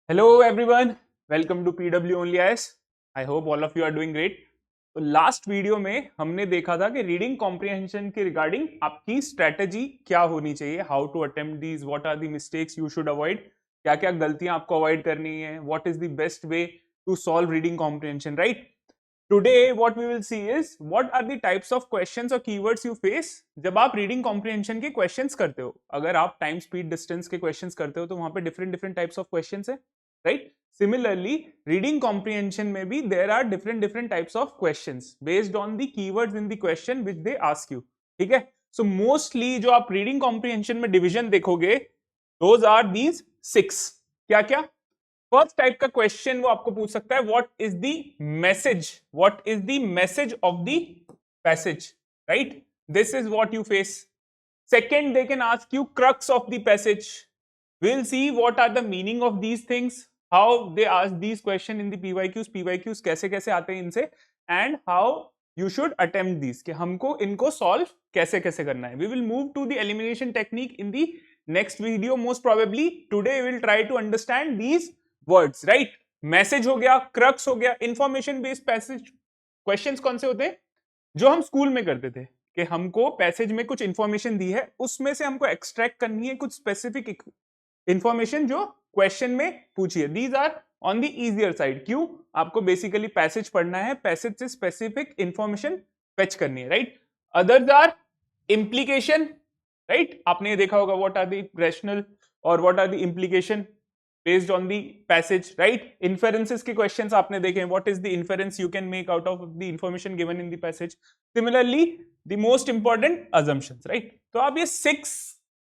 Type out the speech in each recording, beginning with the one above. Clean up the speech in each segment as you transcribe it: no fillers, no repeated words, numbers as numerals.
Hello everyone, welcome to PW Only IS. I hope all of you are doing great. तो last video में हमने देखा था कि रीडिंग कॉम्प्रिहेंशन के रिगार्डिंग आपकी स्ट्रेटेजी क्या होनी चाहिए, how to attempt these, what are the mistakes you should avoid, क्या क्या गलतियां आपको अवॉइड करनी है, what is the best way to solve reading comprehension, right? Today what we will see is what are the types of questions or keywords you face जब आप reading comprehension के questions करते हो. अगर आप टाइम स्पीड डिस्टेंस के questions करते हो तो वहां पे different different types of questions है, राइट? सिमिलरली रीडिंग कॉम्प्रिहेंशन में भी there are different different types of questions based on the keywords in the question which they ask you. ठीक है, सो मोस्टली जो आप रीडिंग कॉम्प्रिहेंशन में division देखोगे those are these 6. क्या क्या? फर्स्ट टाइप का क्वेश्चन वो आपको पूछ सकता है what is the message, what is the message of the passage, right? This is what you face. Second, they can ask you crux of the passage. we'll see what are the meaning of these things, how they ask these question in the PYQs कैसे कैसे आते हैं इनसे, and how you should attempt these कि हमको इनको solve कैसे कैसे करना है. We will move to the elimination technique in the next video most probably. Today we will try to understand these words, right? Message हो गया, क्रक्स हो गया, इंफॉर्मेशन बेस्ड पैसेज क्वेश्चंस कौन से होते हैं जो हम स्कूल में करते थे कि हमको पैसेज में कुछ इंफॉर्मेशन दी है, उसमें से हमको एक्सट्रैक्ट करनी है कुछ स्पेसिफिक इंफॉर्मेशन जो क्वेश्चन में पूछी है. These are on the easier side. क्यों? आपको बेसिकली पैसेज पढ़ना है, पैसेज से स्पेसिफिक इंफॉर्मेशन फेच करनी है, right? Others are implication, right? आपने देखा होगा व्हाट आर द रैशनल और what are the implication based on the passage, right? Inferences के questions आपने देखे हैं. What is the inference you can make out of the information given in the passage? Similarly, the most important assumptions, right? तो आप ये 6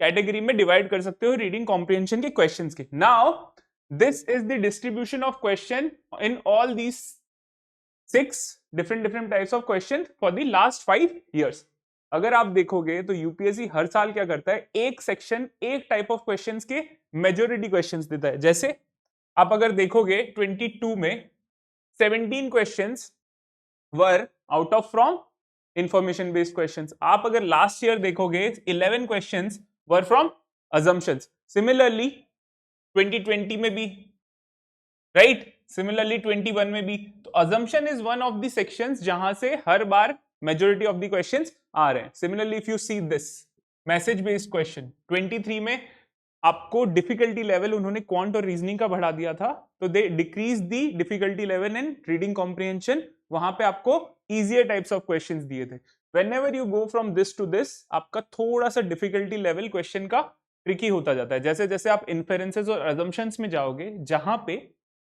category में divide कर सकते हो रीडिंग कॉम्प्रिहेंशन के क्वेश्चंस के. Now this is the distribution of question in all these 6 different types of question for the last 5 years. अगर आप देखोगे तो यूपीएससी हर साल क्या करता है, एक सेक्शन एक टाइप ऑफ क्वेश्चंस के मेजोरिटी क्वेश्चंस देता है. जैसे आप अगर देखोगे 22 में 17 questions were out of from information based questions. आप अगर लास्ट ईयर देखोगे 11 questions were from assumptions. Similarly 2020 में भी, राइट? सिमिलरली 21 में भी. तो assumption is one of the sections जहां से हर बार मेजोरिटी ऑफ द क्वेश्चंस आ रहे हैं. Similarly if you see this message based question 23 में आपको डिफिकल्टी लेवल उन्होंने क्वांट और रीजनिंग का बढ़ा दिया था, तो they decrease the difficulty level in reading comprehension. वहां पे आपको इजियर टाइप्स ऑफ क्वेश्चंस दिए थे. Whenever you go from this to this आपका थोड़ा सा डिफिकल्टी लेवल क्वेश्चन का ट्रिकी होता जाता है. जैसे जैसे आप इन्फेरेंसेस और assumptions में जाओगे, जहां पे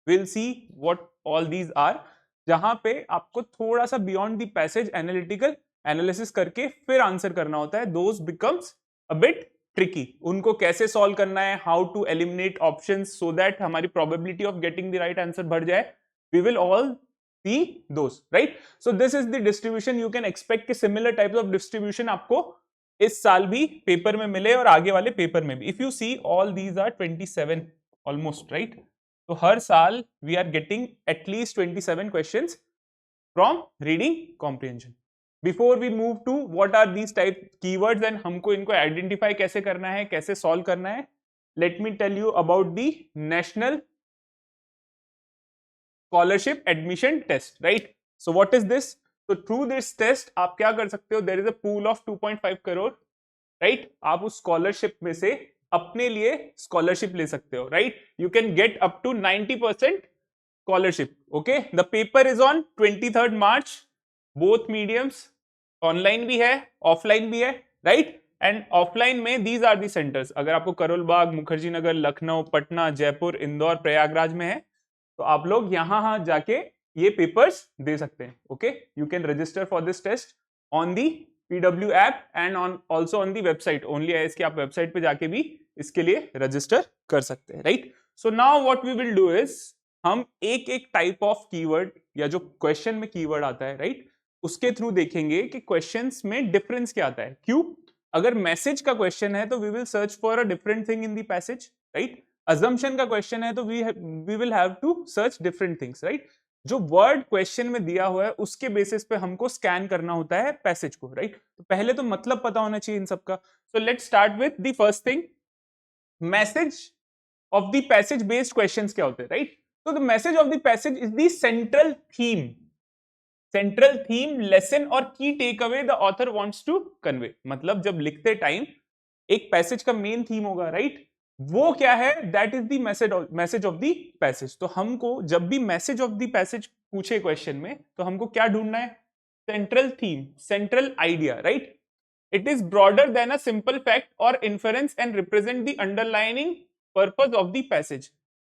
will see what all these are, जहां पे आपको थोड़ा सा beyond the passage analytical analysis करके फिर आंसर करना होता है. Those becomes a bit tricky. उनको कैसे सॉल्व करना है, how to eliminate options so that हमारी probability of getting the right answer बढ़ जाए. We will all see those, right? So this is the distribution. You can expect कि similar types of distribution आपको इस साल भी पेपर में मिले और आगे वाले पेपर में भी. If you see all these are 27 almost, right? तो हर साल we are getting at least 27 questions from reading comprehension. Before we move to what are these type keywords and हमको इनको आइडेंटिफाई कैसे करना है, कैसे सॉल्व करना है, let me tell you about the national scholarship admission test, right? So what is this? तो through this test आप क्या कर सकते हो, there is a pool of 2.5 crore, right? आप उस स्कॉलरशिप में से अपने लिए स्कॉलरशिप ले सकते हो, right? You can get up to 90% scholarship. Okay, the paper is on 23rd March. Both mediums, online भी है ऑफलाइन भी है, राइट? एंड ऑफलाइन में दीज आर दी सेंटर्स. अगर आपको करोल बाग, मुखर्जी नगर, लखनऊ, पटना, जयपुर, इंदौर, प्रयागराज में है तो आप लोग यहां जाके ये पेपर्स दे सकते हैं. Okay, you can register for this test on the PW app and on also on the website only IS की. आप वेबसाइट पे जाके भी इसके लिए रजिस्टर कर सकते हैं, right? So now what we will do is हम एक एक टाइप ऑफ कीवर्ड या जो क्वेश्चन में कीवर्ड आता है, राइट, उसके थ्रू देखेंगे कि क्वेश्चंस में डिफरेंस क्या आता है. क्यों? अगर मैसेज का क्वेश्चन है तो we will search for a different thing in the passage, right? Assumption का क्वेश्चन है तो we will have to search different things, right? जो वर्ड क्वेश्चन में दिया हुआ है उसके बेसिस पे हमको स्कैन करना होता है पैसेज को, राइट? तो पहले तो मतलब पता होना चाहिए इन सबका. So let's start with the first thing, message of the passage based questions क्या होते हैं, राइट? तो the message of the passage is the central theme lesson और key takeaway the author wants to convey. मतलब जब लिखते time एक passage का मेन थीम होगा, राइट? वो क्या है? That is the message of the passage. तो हमको जब भी मैसेज ऑफ द पैसेज पूछे क्वेश्चन में, तो हमको क्या ढूंढना है? Central theme, central idea, right? It is broader than a simple fact or inference and represent the underlying purpose of the passage.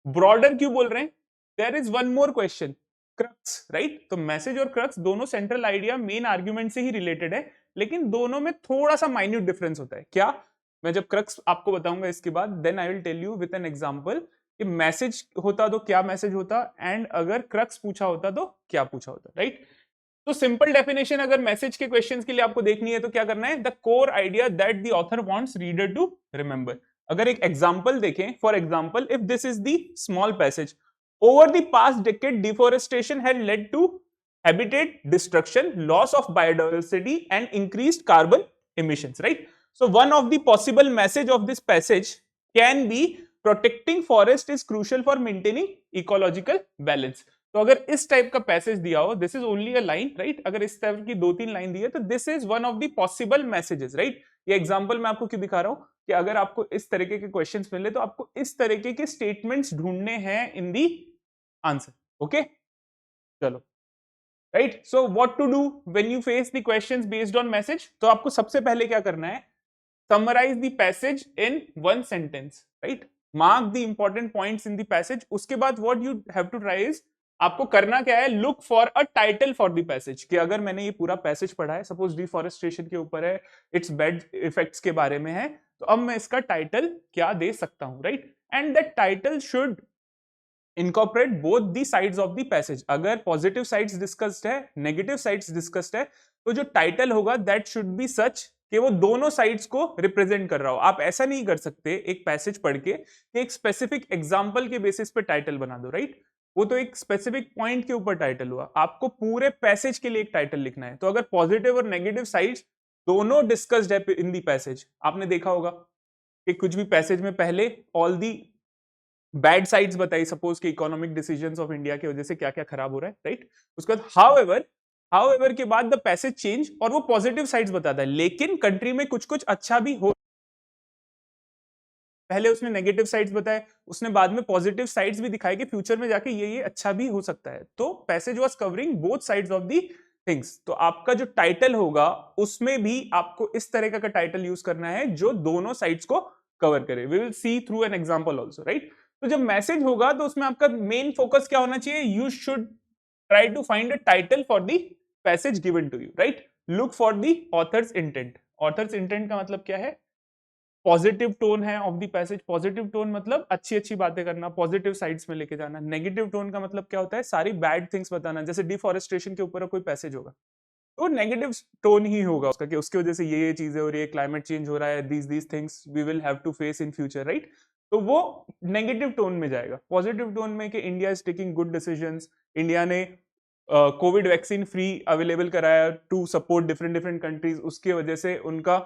Broader क्यों बोल रहे हैं? There is one more question. Crux, right? तो मैसेज और crux दोनों central idea main argument से ही related है, लेकिन दोनों में थोड़ा सा माइन्यूट डिफरेंस होता है। क्या? मैं जब क्रक्स आपको बताऊंगा इसके बाद, then I will tell you with an example कि मैसेज होता तो क्या मैसेज होता, एंड अगर क्रक्स पूछा होता तो क्या पूछा होता, राइट? तो सिंपल डेफिनेशन अगर मैसेज के क्वेश्चंस के लिए आपको देखनी है तो क्या करना है? The core idea that the author wants reader to remember. अगर एक एग्जांपल देखें, for example if this is the small passage, over the past decade deforestation had led to habitat destruction, loss of biodiversity and increased carbon emissions, right? So one of the possible message of this passage can be protecting forest is crucial for maintaining ecological balance. तो अगर इस type का passage दिया हो, this is only a line, right? अगर इस type की 2-3 line दी है तो this is one of the possible messages, right? ये एग्जांपल मैं आपको क्यों दिखा रहा हूं कि अगर आपको इस तरीके के क्वेश्चंस मिले तो आपको इस तरीके के स्टेटमेंट्स ढूंढने हैं इन दी आंसर। ओके, चलो, right? So what to do when you face the questions based on message? तो आपको सबसे पहले क्या करना है? Summarise the passage in one sentence, right? Mark the important points in the passage. उसके बाद what you have to try is, आपको करना क्या है? Look for a title for the passage. कि अगर मैंने ये पूरा पैसेज पढ़ा है, सपोज डिफॉरेस्टेशन के ऊपर है, इट्स बैड इफेक्ट्स के बारे में है, तो अब मैं इसका टाइटल क्या दे सकता हूं, right? And that title should incorporate both the sides of the passage. अगर पॉजिटिव साइड्स डिस्कस्ड है, नेगेटिव साइड्स डिस्कस्ड है, तो जो टाइटल होगा दैट शुड बी सच कि वो दोनों साइड्स को रिप्रेजेंट कर रहा हो। आप ऐसा नहीं कर सकते एक पैसेज पढ़ के कि एक स्पेसिफिक एग्जांपल के बेसिस पे टाइटल बना दो, राइट? वो तो एक स्पेसिफिक पॉइंट के ऊपर टाइटल हुआ, आपको पूरे पैसेज के लिए एक टाइटल लिखना है। तो अगर पॉजिटिव और नेगेटिव साइड्स दोनों डिस्कस्ड है इन दी पैसेज, आपने देखा होगा कि कुछ भी पैसेज में पहले ऑल दी बैड साइड्स बताई, सपोज कि इकोनॉमिक डिसीजंस ऑफ इंडिया की वजह से क्या क्या खराब हो रहा है, राइट? उसके बाद हाउएवर के बाद द पैसेज चेंज और वो पॉजिटिव साइड्स बताता है, लेकिन कंट्री में कुछ कुछ अच्छा भी हो। पहले उसने नेगेटिव साइड्स बताए, उसने बाद में पॉजिटिव साइड्स भी दिखाए कि फ्यूचर में जाके ये अच्छा भी हो सकता है। तो passage was covering both sides of the things. तो आपका जो टाइटल होगा उसमें भी आपको इस तरह का टाइटल यूज करना है जो दोनों साइड्स को कवर करे। We will see through an example also, right? तो जब मैसेज होगा तो उसमें आपका मेन फोकस क्या होना चाहिए? You should try to find a title for the passage given to you, right? Look for the author's intent. Author's intent का मतलब क्या है? पॉजिटिव टोन है of the passage. Positive tone मतलब अच्छी अच्छी बातें करना, पॉजिटिव साइड्स में लेके जाना। नेगेटिव टोन का मतलब क्या होता है? सारी बैड थिंग्स बताना। जैसे डिफॉरेस्टेशन के ऊपर कोई पैसेज होगा तो नेगेटिव टोन ही होगा उसका कि उसकी वजह से ये चीजें हो रही है, क्लाइमेट चेंज हो रहा है, these things we will have to face in future, right? तो वो नेगेटिव टोन में जाएगा। पॉजिटिव टोन में कि India is taking good decisions, India ने कोविड वैक्सीन फ्री अवेलेबल कराया टू सपोर्ट डिफरेंट कंट्रीज, उसके वजह से उनका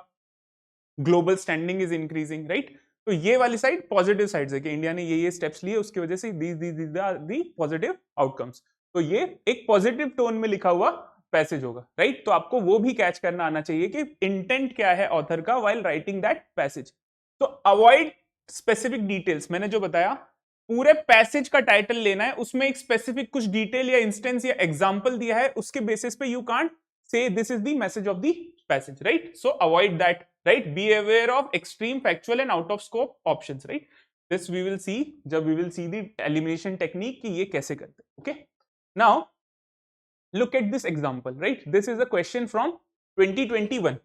global standing is increasing, right? तो ये वाली साइड पॉजिटिव साइड है कि इंडिया ने ये स्टेप्स लिए, उसकी वजह से these are the positive outcomes. तो ये एक पॉजिटिव टोन में लिखा हुआ पैसेज होगा, राइट? तो आपको वो भी कैच करना आना चाहिए कि इंटेंट क्या है ऑथर का व्हाइल राइटिंग दैट पैसेज। तो अवॉइड स्पेसिफिक डिटेल्स। मैंने जो बताया पूरे पैसेज का टाइटल लेना है, उसमें एक स्पेसिफिक कुछ डिटेल या इंस्टेंस या एग्जांपल दिया है, उसके बेसिस पे you can't say this is the message of the passage, right? So avoid that, right? Be aware of extreme factual and out of scope options, right? This we will see जब we will see the elimination technique कि ये कैसे करते हैं, okay? Now look at this example, right? This is a question from 2021.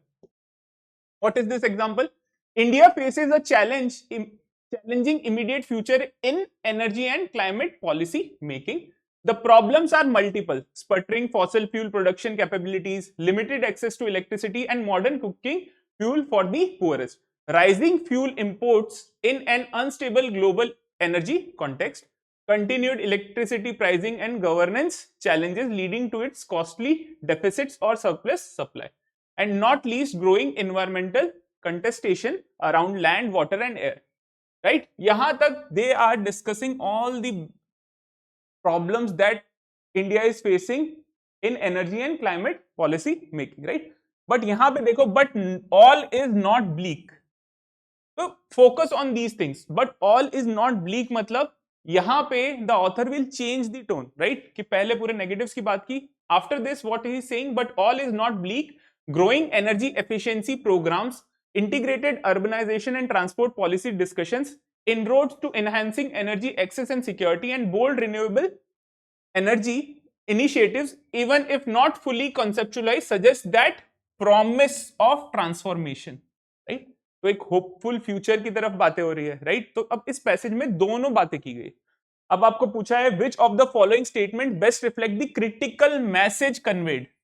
What is this example? India faces a challenging immediate future in energy and climate policy making. The problems are multiple: sputtering fossil fuel production capabilities, limited access to electricity and modern cooking fuel for the poorest, rising fuel imports in an unstable global energy context, continued electricity pricing and governance challenges leading to its costly deficits or surplus supply, and not least growing environmental contestation around land, water and air. Right? यहां तक they are discussing all the problems that India is facing in energy and climate policy making, right? But यहां पे देखो, but all is not bleak, तो focus on these things, but all is not bleak मतलब यहां पे the author will change the tone, right? कि पहले पूरे नेगेटिव्स की बात की, after this what he is saying, but all is not bleak, growing energy efficiency programmes, integrated urbanization and transport policy discussions, inroads to enhancing energy access and security, and bold renewable energy initiatives, even if not fully conceptualized, suggest that promise of transformation, right? तो एक hopeful future की तरफ बातें हो रही है, right? तो अब इस पैसेज में दोनों बातें की गई। अब आपको पूछा है which of the following statement best reflect the critical message conveyed.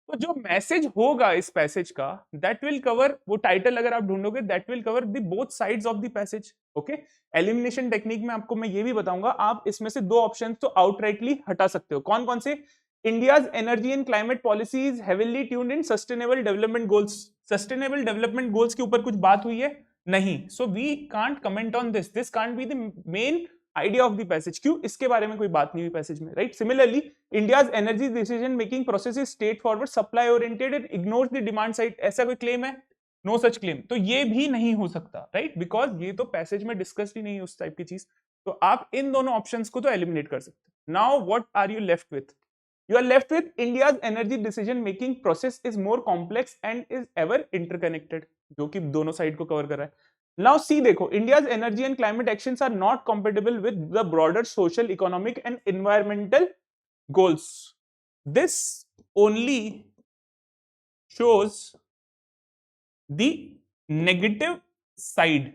तो जो मैसेज होगा इस पैसेज का, दैट विल कवर, वो टाइटल अगर आप ढूंढोगे, that will cover the both sides of the passage. Okay, elimination technique में आपको मैं ये भी बताऊंगा, आप इसमें से दो ऑप्शंस तो आउटराइटली हटा सकते हो। कौन कौन से? India's energy and climate policy is heavily tuned in sustainable development goals. Sustainable development goals के ऊपर कुछ बात हुई है? नहीं। So we can't comment on this, this can't be the main idea of the passage. क्यों? इसके बारे में कोई बात नहीं हुई पैसेज में, right? Similarly, India's energy decision making process is straightforward, supply oriented and ignores the demand side. ऐसा कोई क्लेम है? No such claim. तो ये भी नहीं हो सकता, राइट? बिकॉज ये तो पैसेज में डिस्कस ही नहीं उस टाइप की चीज। तो आप इन दोनों ऑप्शंस को तो एलिमिनेट कर सकते हो। Now what are you left with? You are left with India's energy decision making process is more complex and is ever interconnected, जो कि दोनों साइड को कवर कर रहा है। Now see, देखो, India's energy and climate actions are not compatible with the broader social, economic and environmental goals. This only shows the negative side,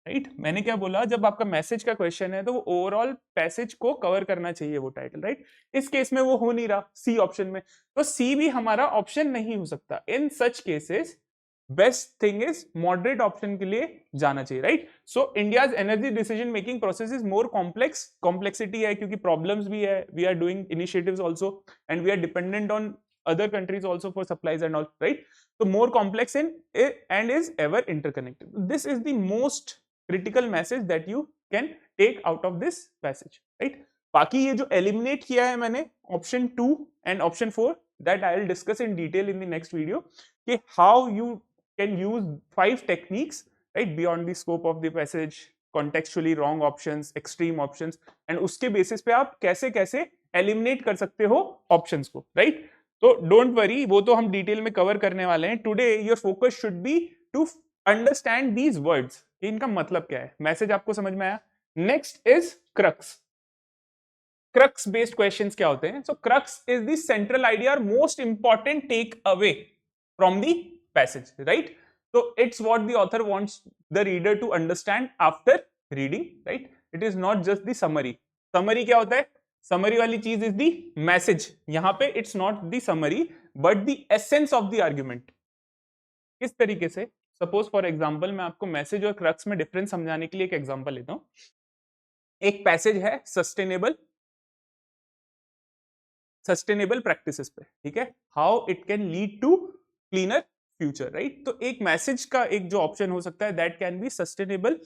right? मैंने क्या बोला, जब आपका मैसेज का क्वेश्चन है तो वो ओवरऑल पैसेज को कवर करना चाहिए वो टाइटल, राइट? इस केस में वो हो नहीं रहा सी ऑप्शन में, तो सी भी हमारा ऑप्शन नहीं हो सकता। In such cases best thing is moderate option के लिए जाना चाहिए, right? So India's energy decision making process is more complex, complexity है क्योंकि प्रॉब्लम्स भी है, we are doing initiatives also and we are dependent on other countries also for supplies and all, right? So more complex and is ever interconnected. This is the most critical message that you can take out of this passage, right? बाकी ये जो eliminate किया है मैंने option 2 and option 4, that I will discuss in detail in the next video, कि how you can use 5 techniques, right, beyond the scope of the passage, contextually wrong options, extreme options, and उसके basis पे आप कैसे कैसे eliminate कर सकते हो options को, right? तो डोंट वरी, वो तो हम डिटेल में कवर करने वाले हैं। Today your focus should be to understand these words, इनका मतलब क्या है। मैसेज आपको समझ में आया? Next is crux. Crux based questions क्या होते हैं? So crux is the central idea और most important take away from the passage, right? तो it's what the author wants the reader to understand after reading, right? It is not just the summary. Summary क्या होता है? Summary वाली चीज is the message. यहां पे it's not the summary but the essence of the argument. किस तरीके से? सपोज फॉर एग्जांपल मैं आपको मैसेज और क्रक्स में डिफरेंस समझाने के लिए एक एग्जांपल लेता हूं। एक पैसेज है सस्टेनेबल प्रैक्टिसेस पे, ठीक है? How it can lead to cleaner future, right? तो एक मैसेज का एक जो ऑप्शन हो सकता है, that can be sustainable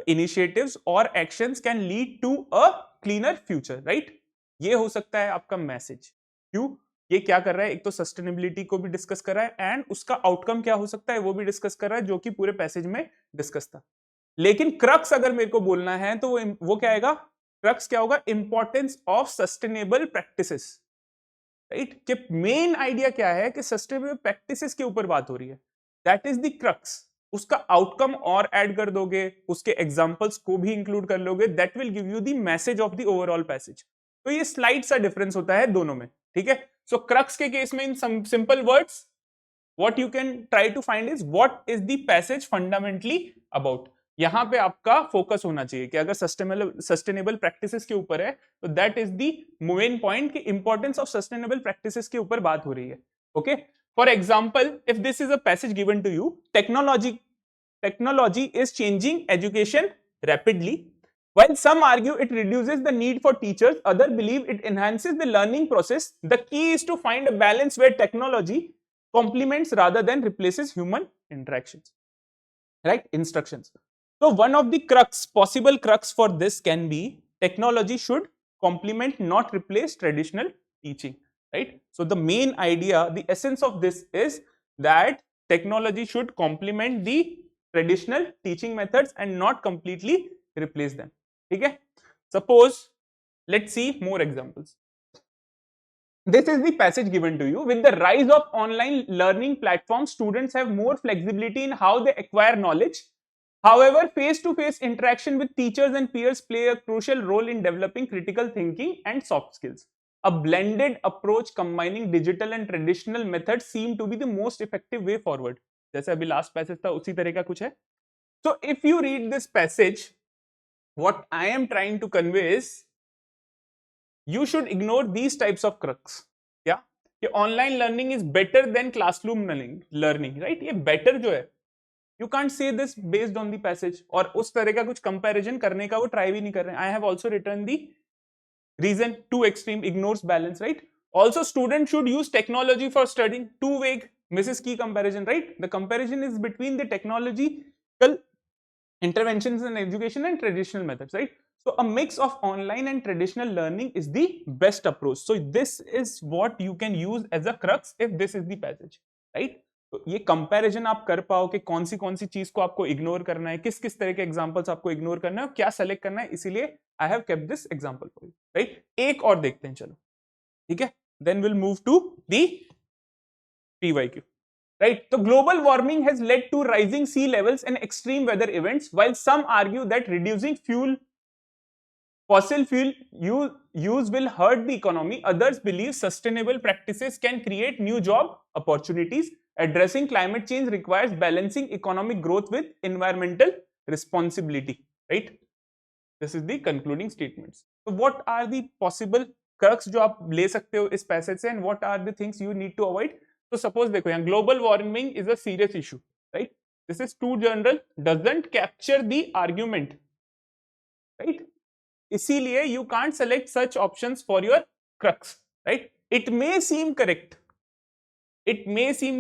initiatives और actions can lead to a cleaner future, right? ये हो सकता है आपका मैसेज। क्यों? ये क्या कर रहा है? एक तो सस्टेनेबिलिटी को भी डिस्कस कर रहा है एंड उसका आउटकम क्या हो सकता है वो भी डिस्कस कर रहा है, जो कि पूरे पैसेज में डिस्कस था। लेकिन क्रक्स अगर मेरे को बोलना है तो वो क्या आएगा? क्रक्स क्या होगा? Importance of sustainable practices, right? कि मेन आइडिया क्या है कि सस्टेनेबल प्रैक्टिसेस के ऊपर बात हो रही है, दैट इज द क्रक्स। उसका आउटकम और ऐड कर दोगे, उसके एग्जांपल्स को भी इंक्लूड कर लोगे, that will give you the message of the overall passage. तो ये स्लाइड सा डिफरेंस होता है दोनों में, ठीक है? सो क्रक्स के केस में in simple words what you can try to find is what is the passage fundamentally about। यहां पे आपका फोकस होना चाहिए कि अगर सस्टेनेबल प्रैक्टिसेस के ऊपर है तो that is the main point कि इंपॉर्टेंस ऑफ सस्टेनेबल प्रैक्टिसेस के ऊपर बात हो रही है। Okay, for example if this is a passage given to you, technology is changing education rapidly, while some argue it reduces the need for teachers, others believe it enhances the learning process. The key is to find a balance where technology complements rather than replaces human interactions, right? Instructions। So one of the possible crux for this can be technology should complement, not replace traditional teaching, right? So the main idea, the essence of this is that technology should complement the traditional teaching methods and not completely replace them. Okay? Suppose, let's see more examples. This is the passage given to you. With the rise of online learning platforms, students have more flexibility in how they acquire knowledge. However, face-to-face interaction with teachers and peers play a crucial role in developing critical thinking and soft skills. A blended approach combining digital and traditional methods seem to be the most effective way forward. जैसे अभी last passage था उसी तरह का कुछ है. So if you read this passage, what I am trying to convey is you should ignore these types of crux. क्या कि online learning is better than classroom learning, right? ये बेटर जो है, you can't say this based on the passage, और उस तरह का कुछ कंपैरिजन करने का वो ट्राई भी नहीं कर रहे हैं. I have also written the reason to extreme ignores balance, right? Also student should use technology for studying, to weigh misses की comparison, right? The comparison is between the technological interventions in education and traditional methods, right? So a mix of online and traditional learning is the best approach. So this is what you can use as a crux if this is the passage, right? तो ये comparison आप कर पाओ कि कौन सी चीज को आपको इग्नोर करना है, किस किस तरह के एग्जांपल्स आपको इग्नोर करना है और क्या सेलेक्ट करना है, इसीलिए I have kept this example for you, right? एक और देखते हैं, चलो, ठीक है? Then will move to the PYQ. Right, so global warming has led to rising sea levels and extreme weather events. While some argue that reducing fossil fuel use will hurt the economy, others believe sustainable practices can create new job opportunities. Addressing climate change requires balancing economic growth with environmental responsibility. Right, this is the concluding statements. So what are the possible crux जो आप ले सकते हो इस passage से, and what are the things you need to avoid? तो suppose देखो यहाँ global warming is a serious issue, right? This is too general, doesn't capture the argument, right? इसीलिए you can't select such options for your crux, right? It may seem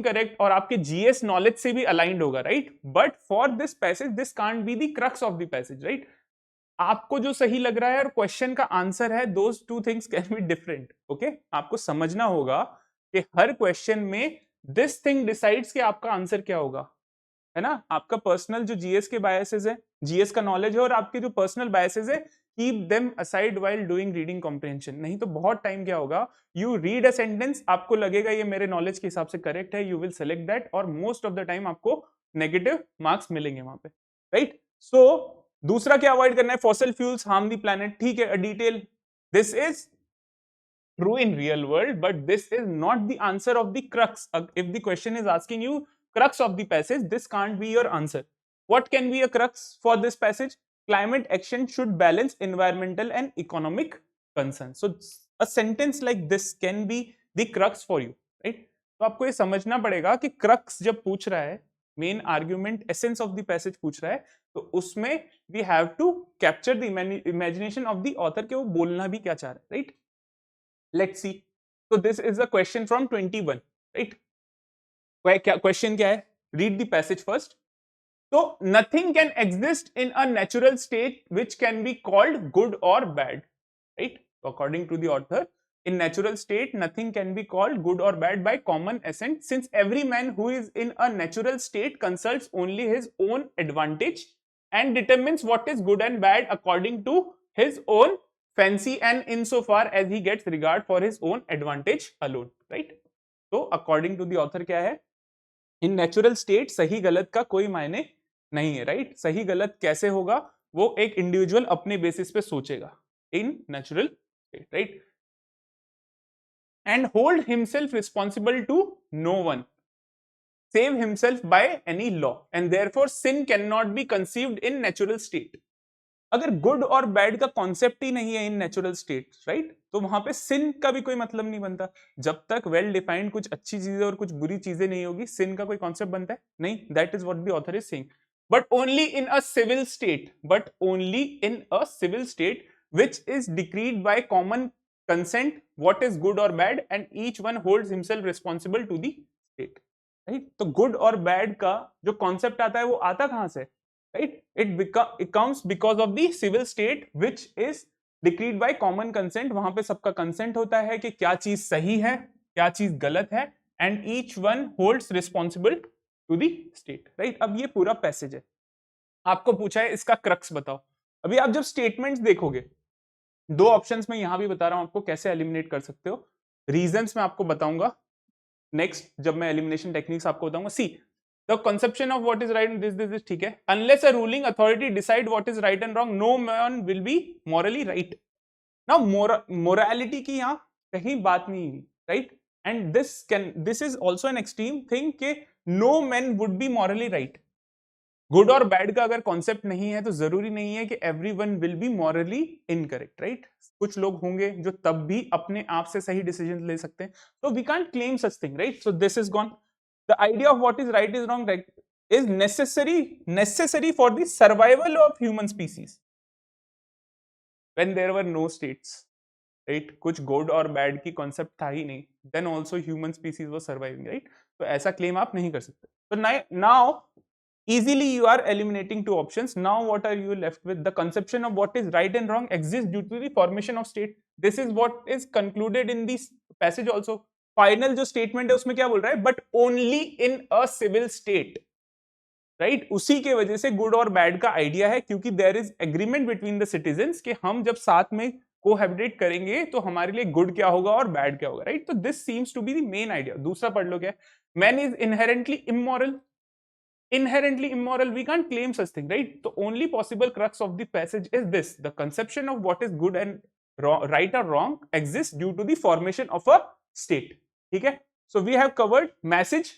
correct, और आपके GS knowledge से भी aligned होगा, right? But for this passage this can't be the crux of the passage, right? आपको जो सही लग रहा है और क्वेश्चन का आंसर है, those two things can be different. Okay, आपको समझना होगा कि हर क्वेश्चन में दिस थिंग डिसाइड्स कि आपका आंसर क्या होगा, है ना? आपका पर्सनल जो जीएस के बायसेस है, जीएस का नॉलेज है, और आपके जो पर्सनल बायसेस है, keep them aside while doing reading comprehension. नहीं तो बहुत टाइम क्या होगा, यू रीड अ सेंटेंस, आपको लगेगा ये मेरे नॉलेज के हिसाब से करेक्ट है, यू विल सेलेक्ट दैट, और मोस्ट ऑफ द टाइम आपको नेगेटिव मार्क्स मिलेंगे वहां पे, राइट? सो दूसरा क्या अवॉइड करना है? Fossil fuels harm the planet. ठीक है, detail, this is true in real world, but this is not the answer of the crux. If the question is asking you crux of the passage, this can't be your answer. What can be a crux for this passage? Climate action should balance environmental and economic concerns. So a sentence like this can be the crux for you, right? तो आपको ये समझना पड़ेगा कि crux जब पूछ रहा है, main argument, essence of the passage पूछ रहा है, तो उसमें we have to capture the imagination of the author के वो बोलना भी क्या चाह रहा है, right? Let's see. So this is a question from 21, right? Question क्या है? Read the passage first. So nothing can exist in a natural state which can be called good or bad, right? So according to the author, in natural state nothing can be called good or bad by common assent, since every man who is in a natural state consults only his own advantage and determines what is good and bad according to his own fancy and insofar as he gets regard for his own advantage alone, right? So according to the author क्या है? In natural state सही गलत का कोई मायने नहीं है, right? सही गलत कैसे होगा, वो एक इंडिविजुअल अपने बेसिस पे सोचेगा in natural state, right? And hold himself responsible to no one save himself by any law, and therefore sin cannot be conceived in natural state. अगर गुड और बैड का कॉन्सेप्ट ही नहीं है इन नेचुरल स्टेट, राइट, तो वहां पे सिन का भी कोई मतलब नहीं बनता. जब तक वेल डिफाइंड कुछ अच्छी चीजें और कुछ बुरी चीजें नहीं होगी, सिन का कोई कॉन्सेप्ट बनता है नहीं. That is what the author is saying. But only in a civil state which is decreed by common consent what is good or bad, and each one holds himself responsible to the state, right? तो good और bad का जो concept आता है वो आता कहां से? right? It comes because of the civil state which is decreed by common consent. वहां पे सबका कंसेंट होता है कि क्या चीज सही है, क्या चीज गलत है, and each one holds responsible to the state, right? अब ये पूरा पैसेज है, आपको पूछा है इसका क्रक्स बताओ। अभी आप जब स्टेटमेंट्स देखोगे, दो ऑप्शंस में यहां भी बता रहा हूं आपको कैसे एलिमिनेट कर सकते हो, रीजंस मैं आपको बताऊंगा नेक्स्ट जब मैं एलिमिनेशन टेक्निक्स आपको बताऊंगा। See the conception of what is right and this, ठीक है, unless a ruling authority decide what is right and wrong, no man will be morally right. Now morality की यहां कहीं बात नहीं है, right? And this is also an extreme thing कि no man would be morally right. Good और bad का अगर कॉन्सेप्ट नहीं है तो जरूरी नहीं है कि everyone will be morally incorrect, right? कुछ लोग होंगे जो तब भी अपने आप से सही डिसीजन ले सकते हैं, तो we can't claim such thing, right? So this is gone. The idea of what is right is wrong is necessary for the survival of human species when there were no states, right? कुछ good और bad की concept था ही नहीं, then also human species was surviving, right? तो ऐसा claim आप नहीं कर सकते। तो now easily you are eliminating two options. Now what are you left with? The conception of what is right and wrong exists due to the formation of state. This is what is concluded in this passage also. Final जो statement है उसमें क्या बोल रहा है? But only in a civil state, right? उसी के वजह से good और bad का idea है, क्योंकि there is agreement between the citizens कि हम जब साथ में कोहैबिटेट करेंगे तो हमारे लिए गुड क्या होगा और बैड क्या होगा, राइट? तो this seems to be the main idea. दूसरा पढ़ लो क्या, man is inherently immoral. Inherently immoral, we can't claim such thing, right? The only possible crux of the passage is this: the conception of what is good and right or wrong exists due to the formation of a state. ठीक है? So we have covered message,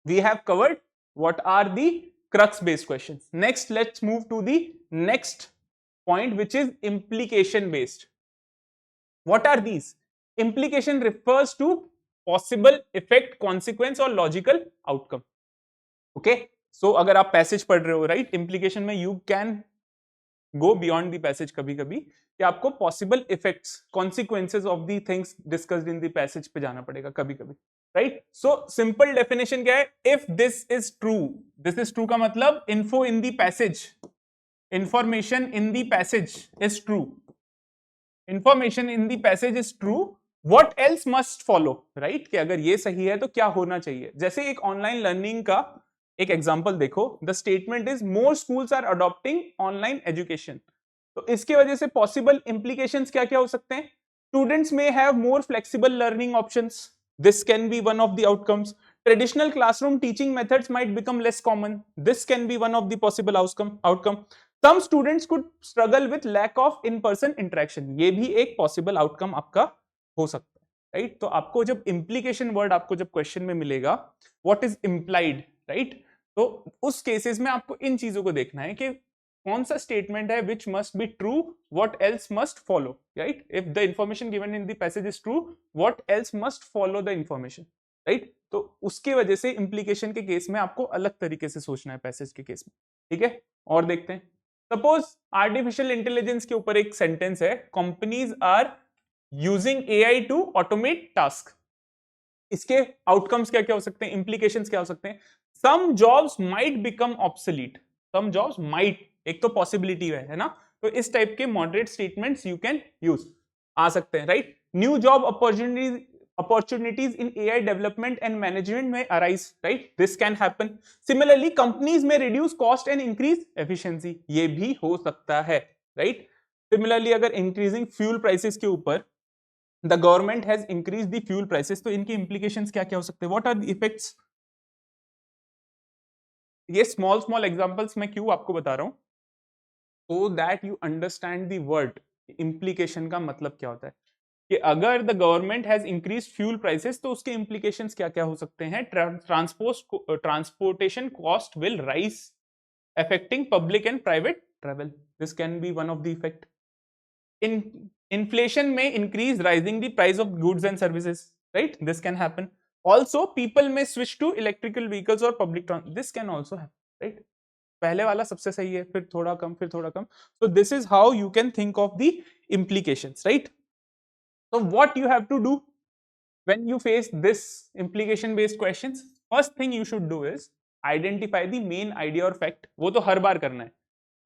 we have covered what are the crux based questions. Next, let's move to the next point, which is implication based. What are these? Implication refers to possible effect, consequence or logical outcome. Okay, so अगर आप passage पढ़ रहे हो, right, implication में you can go beyond the passage कभी कभी, कि आपको possible effects, consequences of the things discussed in the passage पे जाना पड़ेगा कभी कभी, राइट? सो सिंपल डेफिनेशन क्या है? If this is true, this is true का मतलब info in the passage, information in the passage is true, information in the passage is true, what else must follow, right? कि अगर ये सही है तो क्या होना चाहिए। जैसे एक ऑनलाइन लर्निंग का एक एग्जांपल देखो, the statement is more schools are adopting online education. तो इसके वजह से पॉसिबल इंप्लीकेशंस क्या क्या हो सकते हैं? Students may have more flexible learning options, this can be one of the outcomes. Traditional classroom teaching methods might become less common, this can be one of the possible outcome. Some students could struggle with lack of in person interaction, ये भी एक possible outcome आपका हो सकता है, right? तो आपको जब इंप्लीकेशन वर्ड आपको जब क्वेश्चन में मिलेगा, व्हाट इज इंप्लाइड, राइट? तो उस केसेस में आपको इन चीजों को देखना है कि कौन सा स्टेटमेंट है which must be true, what else must follow, right? If the information given in the passage is true, what else must follow the information, right? तो उसके वजह से इंप्लीकेशन के केस में आपको अलग तरीके से सोचना है पैसेज के केस में, ठीक है? और देखते हैं, सपोज आर्टिफिशियल इंटेलिजेंस के ऊपर एक सेंटेंस है, companies are using AI to automate task. इसके आउटकम्स क्या क्या हो सकते हैं, इंप्लीकेशंस क्या हो सकते हैं? Some jobs might become obsolete, some jobs might, एक तो पॉसिबिलिटी है ना? तो इस टाइप के moderate statements you can use, आ सकते हैं, right? New job opportunities in AI development and management में arise, right? This can happen. Similarly companies में reduce cost and increase efficiency, ये भी हो सकता है, राइट? सिमिलरली अगर इंक्रीजिंग फ्यूल प्राइसेस के ऊपर the government has increased the fuel prices, तो इनके implications क्या क्या हो सकते हैं? What are the effects? ये small examples मैं क्यों आपको बता रहा हूं, so that you understand the word implication का मतलब क्या होता है, कि अगर the government has increased fuel prices तो उसके implications क्या क्या हो सकते हैं? Transportation cost will rise, affecting public and private travel. This can be one of the effect. Inflation may increase, rising the price of goods and services, right? This can happen. Also people may switch to electrical vehicles or public transport, this can also happen, right? पहले वाला सबसे सही है, फिर थोड़ा कम, फिर थोड़ा कम. So this is how you can think of the implications, right? So what you have to do when you face this implication based questions, first thing you should do is identify the main idea और fact, वो तो हर बार करना है,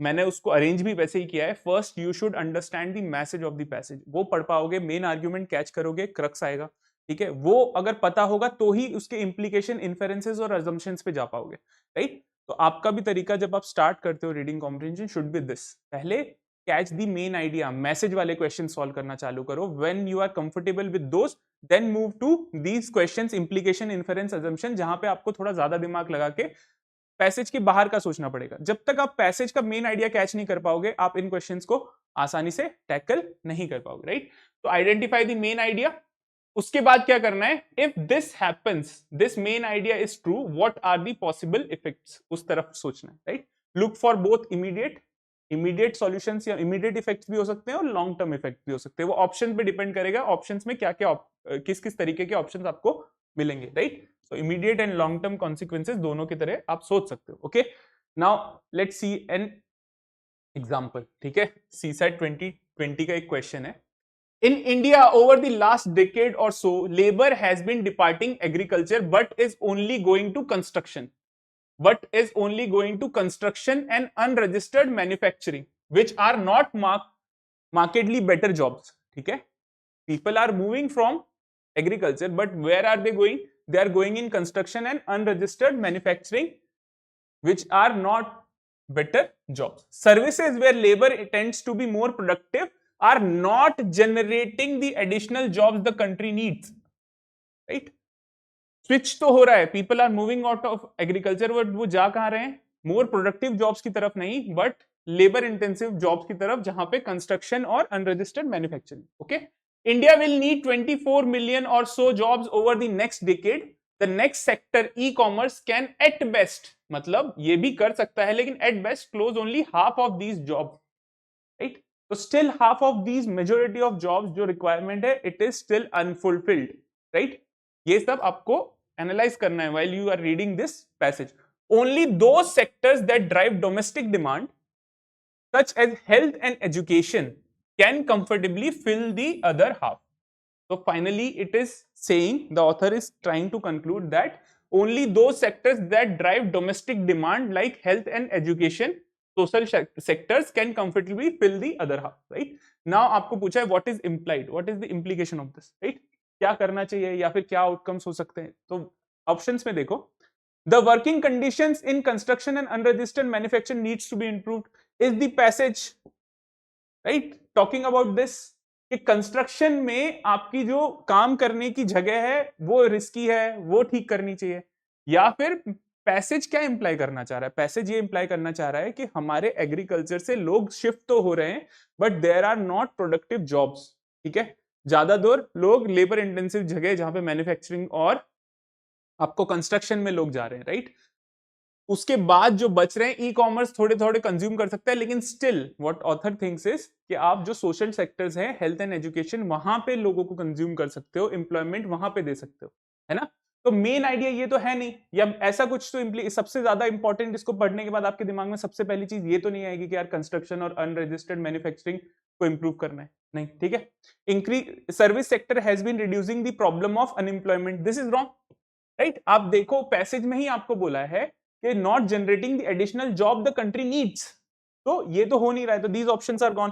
मैंने उसको arrange भी वैसे ही किया है। First you should understand the message of the passage, वो पढ़ पाओगे, मेन आर्ग्यूमेंट कैच करोगे, क्रक्स आएगा, ठीक है, वो अगर पता होगा तो ही उसके इंप्लीकेशन, इन्फेरेंसेस और अजम्पशंस पे जा पाओगे, राइट। तो आपका भी तरीका जब आप स्टार्ट करते हो reading comprehension should be this, पहले catch the main idea, message वाले क्वेश्चन सॉल्व करना चालू करो। When you are comfortable with those then move to these questions, implication, inference, assumption, जहां पे आपको थोड़ा ज्यादा दिमाग लगा के पैसेज के बाहर का सोचना पड़ेगा। जब तक आप पैसेज का मेन आइडिया कैच नहीं कर पाओगे आप इन क्वेश्चंस को आसानी से टैकल नहीं कर पाओगे, राइट। तो आइडेंटिफाई द मेन आइडिया, उसके बाद क्या करना है, if this happens, this main idea is true, what are the possible effects, उस तरफ सोचना है, right. Look for both immediate solutions या इमीडिएट इफेक्ट्स भी हो सकते हैं और लॉन्ग टर्म इफेक्ट भी हो सकते हैं, वो ऑप्शन पे डिपेंड करेगा, ऑप्शंस में क्या क्या किस किस तरीके के ऑप्शंस आपको मिलेंगे, right. So immediate and long term consequences दोनों की तरह आप सोच सकते हो, okay. Now let's see an example, ठीक है, सीसैट 2020 का एक क्वेश्चन है। In India, over the last decade or so, labor has been departing agriculture, but is only going to construction. But is only going to construction and unregistered manufacturing, which are not markedly better jobs. ठीक है? People are moving from agriculture, but where are they going? They are going in construction and unregistered manufacturing, which are not better jobs. Services where labor tends to be more productive are not generating the additional jobs the country needs, right? Switch तो हो रहा है, people are moving out of agriculture, but वो जा कहां रहे हैं, more productive jobs की तरफ नहीं, बट लेबर इंटेंसिव जॉब्स की तरफ, जहां पे कंस्ट्रक्शन और unregistered manufacturing, okay. India will need 24 million और so jobs over the next decade. The next sector e commerce can at best, मतलब ये भी कर सकता है लेकिन at best close only half of these jobs, right. तो still half of these majority of jobs जो रिक्वायरमेंट है it is still unfulfilled, right. ये सब आपको एनालाइज करना है while you are reading this passage. Only those sectors that drive domestic demand such as health and education can comfortably fill the other half. So finally it is saying, the author is trying to conclude that only those sectors that drive domestic demand like health and education, social sectors can comfortably fill the other half, right? Now आपको पूछा है what is implied, what is the implication of this, right? क्या करना चाहिए या फिर क्या outcomes हो सकते हैं। तो ऑप्शंस में देखो, the working conditions in construction and unregistered manufacturing needs to be improved is the passage, right, talking about this कि कंस्ट्रक्शन में आपकी जो काम करने की जगह है वो रिस्की है, वो ठीक करनी चाहिए। या फिर पैसेज क्या इंप्लाई करना चाह रहा है, पैसेज ये इंप्लाई करना चाह रहा है कि हमारे एग्रीकल्चर से लोग शिफ्ट तो हो रहे हैं but there are not productive jobs, ठीक है, ज्यादा दूर लोग लेबर इंटेंसिव जगह जहां पे मैन्युफैक्चरिंग और आपको कंस्ट्रक्शन में लोग जा रहे हैं, राइट। उसके बाद जो बच रहे हैं ई कॉमर्स थोड़े थोड़े कंज्यूम कर सकता है, लेकिन still what author thinks is कि आप जो सोशल सेक्टर्स हैं, हेल्थ एंड एजुकेशन, वहां पे लोगों को कंज्यूम कर सकते हो, एम्प्लॉयमेंट वहां पे दे सकते हो, है ना। तो मेन आइडिया ये तो है नहीं, या ऐसा कुछ तो सबसे ज्यादा इंपॉर्टेंट इसको पढ़ने के बाद आपके दिमाग में सबसे पहली चीज ये तो नहीं आएगी कि यार कंस्ट्रक्शन और अनरजिस्टर्ड मैन्युफैक्चरिंग को इंप्रूव करना है, नहीं, ठीक है। Increase service sector has been reducing the problem of unemployment, this is wrong, right. आप देखो पैसेज में ही आपको बोला है कि not generating the additional job the country needs, तो ये तो हो नहीं रहा है, तो these options are gone,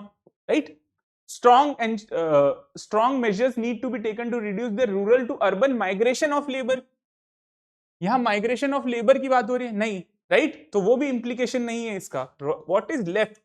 right. Strong measures need to be taken to reduce the rural to urban migration of labour, यहां माइग्रेशन ऑफ लेबर की बात हो रही है, नहीं, राइट, तो वो भी इंप्लीकेशन नहीं है इसका। What is left,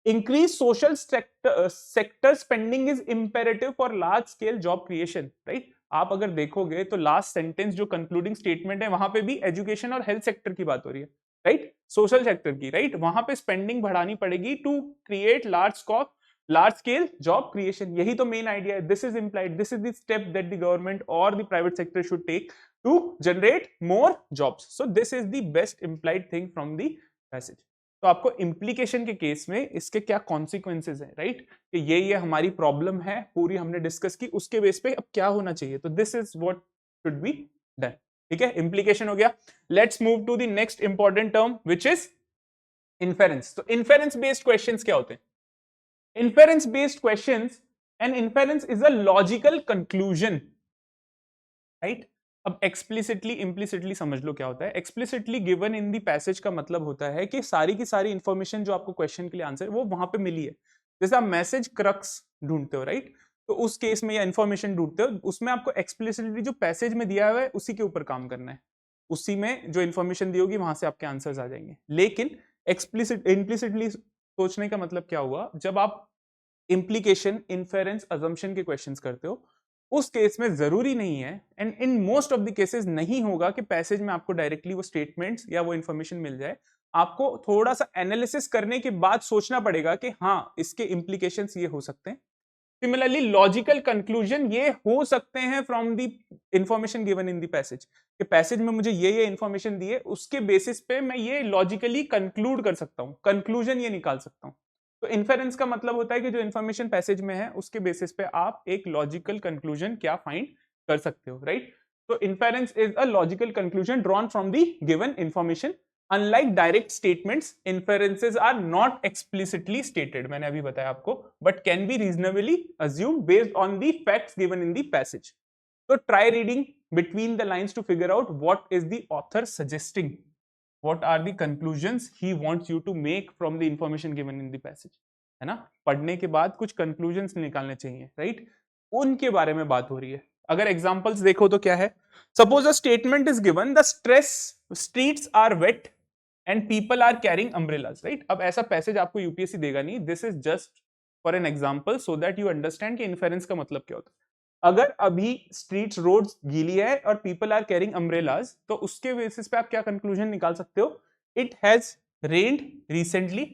increase social sector spending is imperative for large scale job creation, right. आप अगर देखोगे तो लास्ट सेंटेंस जो कंक्लूडिंग स्टेटमेंट है वहां पे भी एजुकेशन और हेल्थ सेक्टर की बात हो रही है, राइट, सोशल सेक्टर की, राइट। वहां पे स्पेंडिंग बढ़ानी पड़ेगी to create large scale job creation, यही तो मेन आइडिया है। This is implied, this is the step that the government और the private sector should take to generate more jobs, so this is the best implied thing from the passage. तो आपको implication के case में इसके क्या consequences हैं, right, कि ये हमारी प्रॉब्लम है पूरी हमने डिस्कस की, उसके बेस पे अब क्या होना चाहिए, तो this is what should be done, ठीक है। इंप्लीकेशन हो गया, let's move to the next important term which is inference. तो इन्फेरेंस बेस्ड क्वेश्चंस क्या होते हैं, inference based questions, and inference is a logical conclusion, right. अब एक्सप्लिसिटली इम्प्लिसिटली समझ लो क्या होता है। Explicitly given in the passage का मतलब होता है कि सारी की सारी इंफॉर्मेशन जो आपको क्वेश्चन के लिए आंसर वो वहां पे मिली है। जैसे आप मैसेज क्रक्स ढूंढते हो, राइट, तो उस केस में या इन्फॉर्मेशन ढूंढते हो, उसमें आपको एक्सप्लिसिटली जो पैसेज में दिया हुआ है उसी के ऊपर काम करना है, उसी में जो इन्फॉर्मेशन दी होगी वहां से आपके आंसर्स आ जाएंगे। लेकिन एक्सप्लिसिट इम्प्लिसिटली सोचने का मतलब क्या हुआ, जब आप इंप्लीकेशन, इन्फेरेंस, अजम्पशन के क्वेश्चंस करते हो, उस केस में जरूरी नहीं है, and in most of the cases नहीं होगा कि पैसेज में आपको डायरेक्टली वो स्टेटमेंट्स या वो इंफॉर्मेशन मिल जाए। आपको थोड़ा सा एनालिसिस करने के बाद सोचना पड़ेगा कि हाँ इसके इंप्लीकेशंस ये हो सकते हैं। सिमिलरली लॉजिकल कंक्लूजन ये हो सकते हैं from the information given in the passage, कि पैसेज में मुझे ये इंफॉर्मेशन दी है, उसके बेसिस पे मैं ये लॉजिकली कंक्लूड कर सकता हूं, कंक्लूजन ये निकाल सकता हूं। तो इन्फेरेंस का मतलब होता है कि जो इन्फॉर्मेशन पैसेज में है उसके बेसिस पे आप एक लॉजिकल कंक्लूजन क्या फाइंड कर सकते हो, राइट। तो inference is a logical conclusion drawn from the given information. Unlike direct statements, inferences are not explicitly stated, मैंने अभी बताया आपको, but can be reasonably assumed based on the facts given in the passage. So try reading between the lines to figure out what is the author suggesting, what are the conclusions he wants you to make from the information given in the passage, है ना। पढ़ने के बाद कुछ conclusions निकालने चाहिए, right, उनके बारे में बात हो रही है। अगर एग्जांपल्स देखो तो क्या है, suppose a statement is given, the stress streets are wet and people are carrying umbrellas, right. अब ऐसा पैसेज आपको यूपीएससी देगा नहीं, this is just for an example so that you understand कि इन्फेरेंस का मतलब क्या होता है। अगर अभी स्ट्रीट्स रोड्स गीली है और पीपल आर कैरिंग अम्ब्रेलाज, तो उसके बेसिस पे आप क्या कंक्लूजन निकाल सकते हो, इट हैज रेन्ड रिसेंटली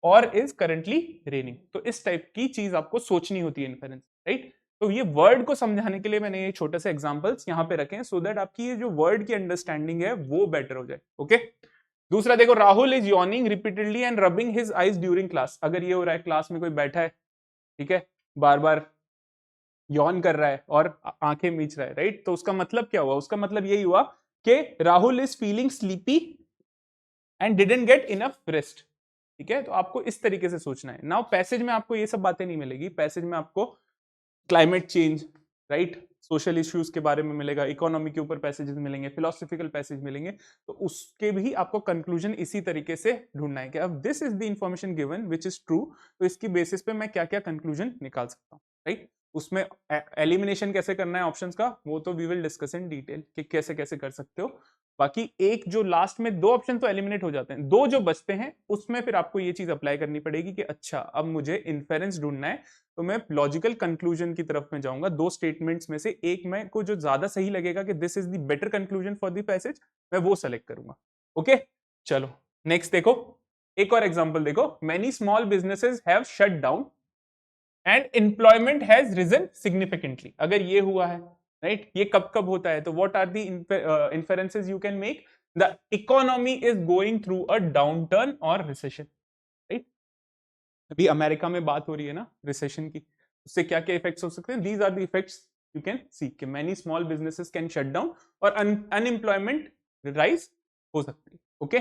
और इज करेंटली रेनिंग। तो इस टाइप की चीज आपको सोचनी होती है इन्फेरेंस, राइट। तो ये वर्ड को समझाने के लिए मैंने ये छोटे से एग्जांपल्स यहाँ पे रखे हैं, सो दैट आपकी ये जो वर्ड की अंडरस्टैंडिंग है वो बेटर हो जाए, ओके। दूसरा देखो, Rahul is yawning repeatedly and rubbing his eyes during class. अगर ये हो रहा है, क्लास में कोई बैठा है, ठीक है, बार बार यॉन कर रहा है और आंखें मीच रहा है, राइट, तो उसका मतलब क्या हुआ, उसका मतलब यही हुआ कि Rahul is feeling sleepy and didn't get enough rest, ठीक है। तो आपको इस तरीके से सोचना है। नाउ पैसेज में आपको ये सब बातें नहीं मिलेगी, पैसेज में आपको climate change, right, social issues के बारे में मिलेगा, इकोनॉमी के ऊपर पैसेजेस मिलेंगे, फिलोसॉफिकल पैसेज मिलेंगे, तो उसके भी आपको कंक्लूजन इसी तरीके से ढूंढना है कि अब this is the information given which is true, तो इसकी बेसिस पे मैं क्या क्या कंक्लूजन निकाल सकता हूँ, राइट। उसमें एलिमिनेशन कैसे करना है ऑप्शंस का, वो तो we will discuss in detail कि कैसे कैसे कर सकते हो। बाकी एक जो लास्ट में दो ऑप्शन तो एलिमिनेट हो जाते हैं, दो जो बचते हैं उसमें फिर आपको ये चीज अप्लाई करनी पड़ेगी कि अच्छा अब मुझे इन्फेरेंस ढूंढना है, तो मैं लॉजिकल कंक्लूजन की तरफ में जाऊंगा। दो स्टेटमेंट्स में से एक में को जो ज्यादा सही लगेगा कि this is the better conclusion for the passage, मैं वो सेलेक्ट करूंगा, ओके। चलो नेक्स्ट देखो, एक और एग्जांपल देखो, many small businesses have shut down and employment has risen significantly. अगर ये हुआ है, राइट, ये कब कब होता है, तो what are the inferences you can make, the economy is going through a downturn और रिसेशन, राइट। अभी अमेरिका में बात हो रही है ना रिसेशन की, उससे क्या क्या इफेक्ट्स हो सकते हैं, these are the effects you can see कि many small businesses can shut down और अनएम्प्लॉयमेंट राइज हो सकती है, ओके।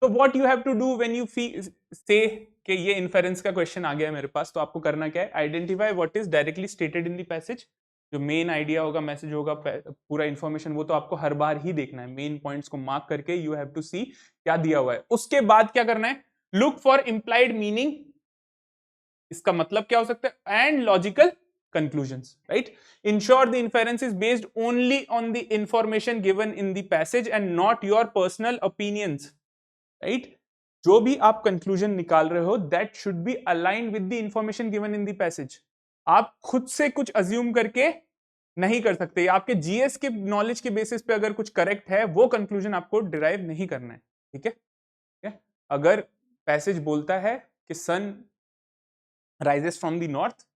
तो what you have to do when you say कि ये इन्फेरेंस का क्वेश्चन आ गया मेरे पास, तो आपको करना क्या है, identify what is directly stated in the passage. जो मेन आइडिया होगा, मैसेज होगा, पूरा इंफॉर्मेशन, वो तो आपको हर बार ही देखना है, मेन पॉइंट्स को मार्क करके यू हैव टू सी क्या दिया हुआ है। उसके बाद क्या करना है, लुक फॉर इंप्लाइड मीनिंग, इसका मतलब क्या हो सकता है, and logical conclusions, right? Ensure the inference is based only on the information given in the passage and not your personal opinions, right? जो भी आप कंक्लूजन निकाल रहे हो that should be aligned with the information given in the passage. आप खुद से कुछ अज्यूम करके नहीं कर सकते, आपके जीएस के नॉलेज के बेसिस पे अगर कुछ करेक्ट है वो कंक्लूजन आपको डिराइव नहीं करना है, ठीक है, ठीक है। अगर पैसेज बोलता है कि sun rises from the north,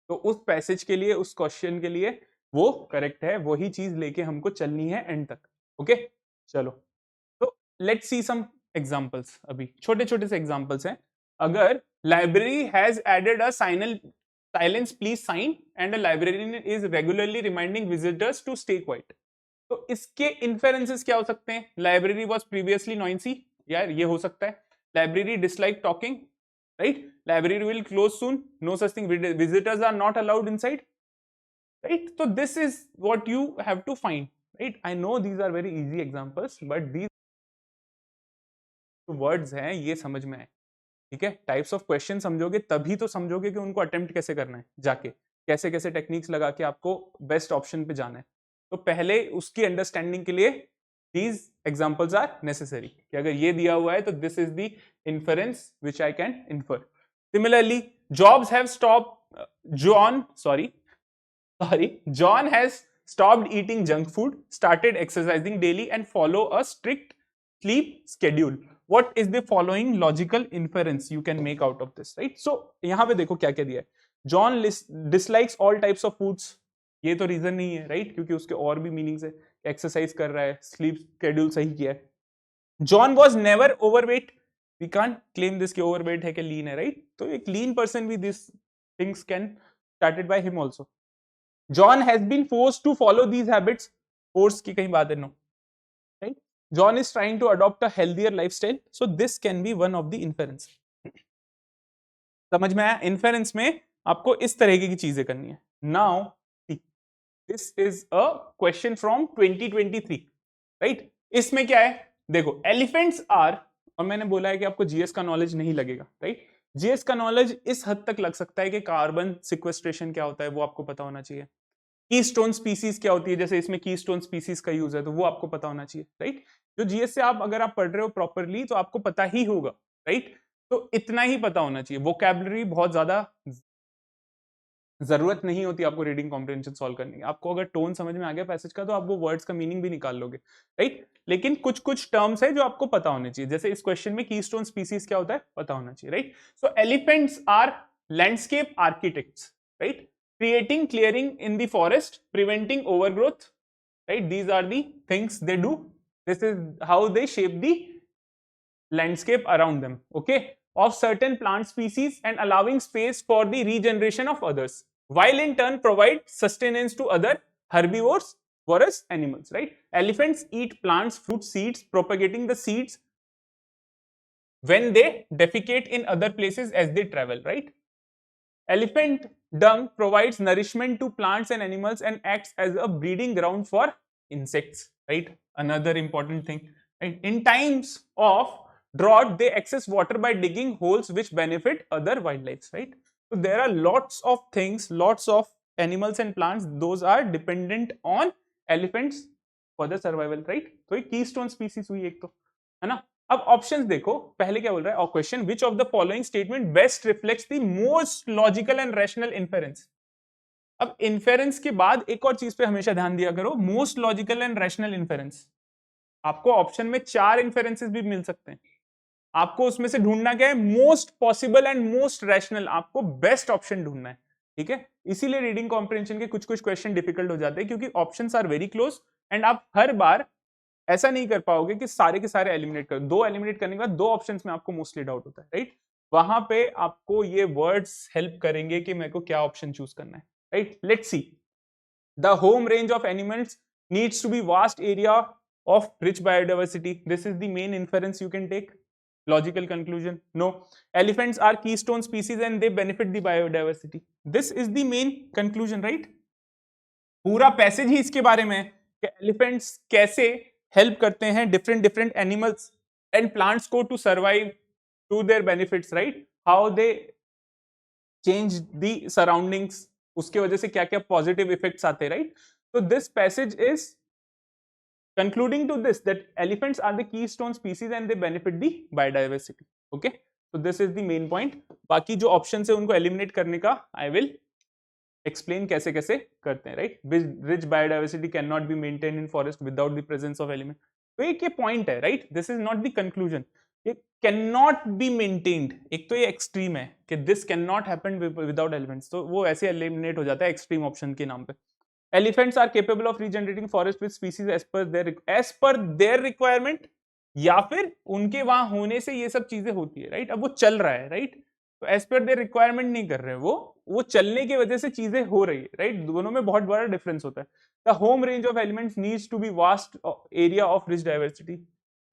तो उस पैसेज के लिए, उस क्वेश्चन के लिए वो करेक्ट है, वही चीज लेके हमको चलनी है एंड तक, ओके। चलो तो लेट्स सी सम एग्जांपल्स, अभी छोटे छोटे से एग्जांपल्स हैं। अगर library has added a silence please sign and a librarian is regularly reminding visitors to stay quiet, तो इसके इन्फेरेंसेस क्या हो सकते हैं, लाइब्रेरी वाज प्रीवियसली नॉइसी, यार ये हो सकता है, library dislike talking, right, library will close soon, no such thing, visitors are not allowed inside, right, so this is what you have to find, right. I know these are very easy examples, but these words हैं, ये समझ में आए. ठीक है, types of question समझोगे तभी तो समझोगे कि उनको अटेम्प्ट कैसे करना है, जाके कैसे कैसे टेक्निक्स लगा के आपको बेस्ट ऑप्शन पे जाना है. तो पहले उसकी अंडरस्टैंडिंग के लिए these examples are necessary कि अगर ये दिया हुआ है तो this is the inference which I can infer. Similarly, jobs have stopped. John has stopped eating junk food, started exercising daily, and follow a strict sleep schedule. What is the following logical inference you can make out of this, right? So यहाँ पे देखो क्या क्या दिया है. John dislikes all types of foods. ये तो reason नहीं है, राइट, क्योंकि उसके और भी मीनिंग्स है. एक्सरसाइज कर रहा है, स्लीप शेड्यूल सही किया है. John was never overweight. We can't claim this कि ओवरवेट है कि लीन है, राइट. तो एक लीन पर्सन भी this things can started by him also. John has been forced to follow these habits. Force की कहीं बात है, no, right. John is trying to adopt a healthier lifestyle. So this can be one of the inference. समझ में आया? Inference में आपको इस तरह की चीजें करनी है. Now this is a question from 2023, right? इसमें क्या है, देखो, elephants are, और मैंने बोला है कि आपको जीएस का नॉलेज नहीं लगेगा, राइट. जीएस का नॉलेज इस हद तक लग सकता है कि कार्बन सिक्वेस्ट्रेशन क्या होता है वो आपको पता होना चाहिए. कीस्टोन स्पीसीज क्या होती है, जैसे इसमें कीस्टोन स्पीसीज का यूज है तो वो आपको पता होना चाहिए, राइट. जो जीएस से आप अगर आप पढ़ रहे हो प्रॉपरली तो आपको पता ही होगा, राइट. तो इतना ही पता होना चाहिए. वोकैबुलरी बहुत ज्यादा जरूरत नहीं होती आपको रीडिंग कॉम्प्रिहेंशन सॉल्व करने की. आपको अगर टोन समझ में आ गया पैसेज का तो आप वो वर्ड्स का मीनिंग भी निकाल लोगे, राइट. लेकिन कुछ कुछ टर्म्स है जो आपको पता होने चाहिए. जैसे इस क्वेश्चन में कीस्टोन स्पीसीज क्या होता है पता होना चाहिए, right. So elephants are landscape architects, right, creating clearing in the forest, preventing overgrowth, right. These are the things they do. This is how they shape the landscape around them, okay, of certain plant species and allowing space for the regeneration of others, while in turn provide sustenance to other herbivores, voracious animals, right. Elephants eat plants, fruits, seeds, propagating the seeds when they defecate in other places as they travel, right. Elephant dung provides nourishment to plants and animals and acts as a breeding ground for insects, right. Another important thing, right. In times of drought, they access water by digging holes which benefit other wildlife, right. So there are lots of things, lots of animals and plants, those are dependent on elephants for the survival, right. तो एक keystone species हुई एक तो, है ना. अब options देखो, पहले क्या बोल रहा है question, which of the following statement best reflects the most logical and rational inference. अब इन्फेरेंस के बाद एक और चीज पे हमेशा ध्यान दिया करो, most logical and rational inference. आपको ऑप्शन में 4 इन्फेरेंसेस भी मिल सकते हैं. आपको उसमें से ढूंढना क्या है, most possible and most rational. आपको बेस्ट ऑप्शन ढूंढना है, ठीक है. इसीलिए रीडिंग कॉम्प्रिहेंशन के कुछ कुछ क्वेश्चन डिफिकल्ट हो जाते हैं क्योंकि options are very close and आप हर बार ऐसा नहीं कर पाओगे कि सारे के सारे एलिमिनेट कर. 2 एलिमिनेट करने के बाद 2 ऑप्शंस में आपको मोस्टली डाउट होता है, राइट. वहां पे आपको ये वर्ड्स हेल्प करेंगे कि मेरे को क्या ऑप्शन चूज करना है, right. Let's see. The home range of animals needs to be vast area of rich biodiversity. This is the main inference you can take. Logical conclusion, no. Elephants are keystone species and they benefit the biodiversity. This is the main conclusion, right. पूरा पैसेज ही इसके बारे में कि elephants कैसे help करते हैं डिफरेंट एनिमल्स एंड प्लांट्स को to survive to their benefits, right. How they change the surroundings, उसके वजह से क्या क्या पॉजिटिव इफेक्ट्स आते हैं, राइट. तो this passage is concluding to this that elephants are the keystone species and they benefit the biodiversity, okay. So this is the main point. बाकी जो ऑप्शन है उनको एलिमिनेट करने का I will explain कैसे कैसे करते हैं, right. Rich biodiversity cannot be maintained in forest without the presence of element. तो एक ये पॉइंट है, right. This is not the conclusion. ये cannot be maintained, एक तो ये एक्सट्रीम है कि this cannot happen without elements, तो वो ऐसे एलिमिनेट हो जाता है एक्सट्रीम ऑप्शन के नाम पे. Elephants are capable of regenerating forest with species as per their requirement, या फिर उनके वहां होने से ये सब चीजें होती है, राइट. अब वो चल रहा है, राइट. तो एज पर देयर रिक्वायरमेंट नहीं कर रहे हैं, वो चलने की वजह से चीजें हो रही है, राइट. दोनों में बहुत बड़ा डिफरेंस होता है. The home range of elements needs to be vast area of rich diversity.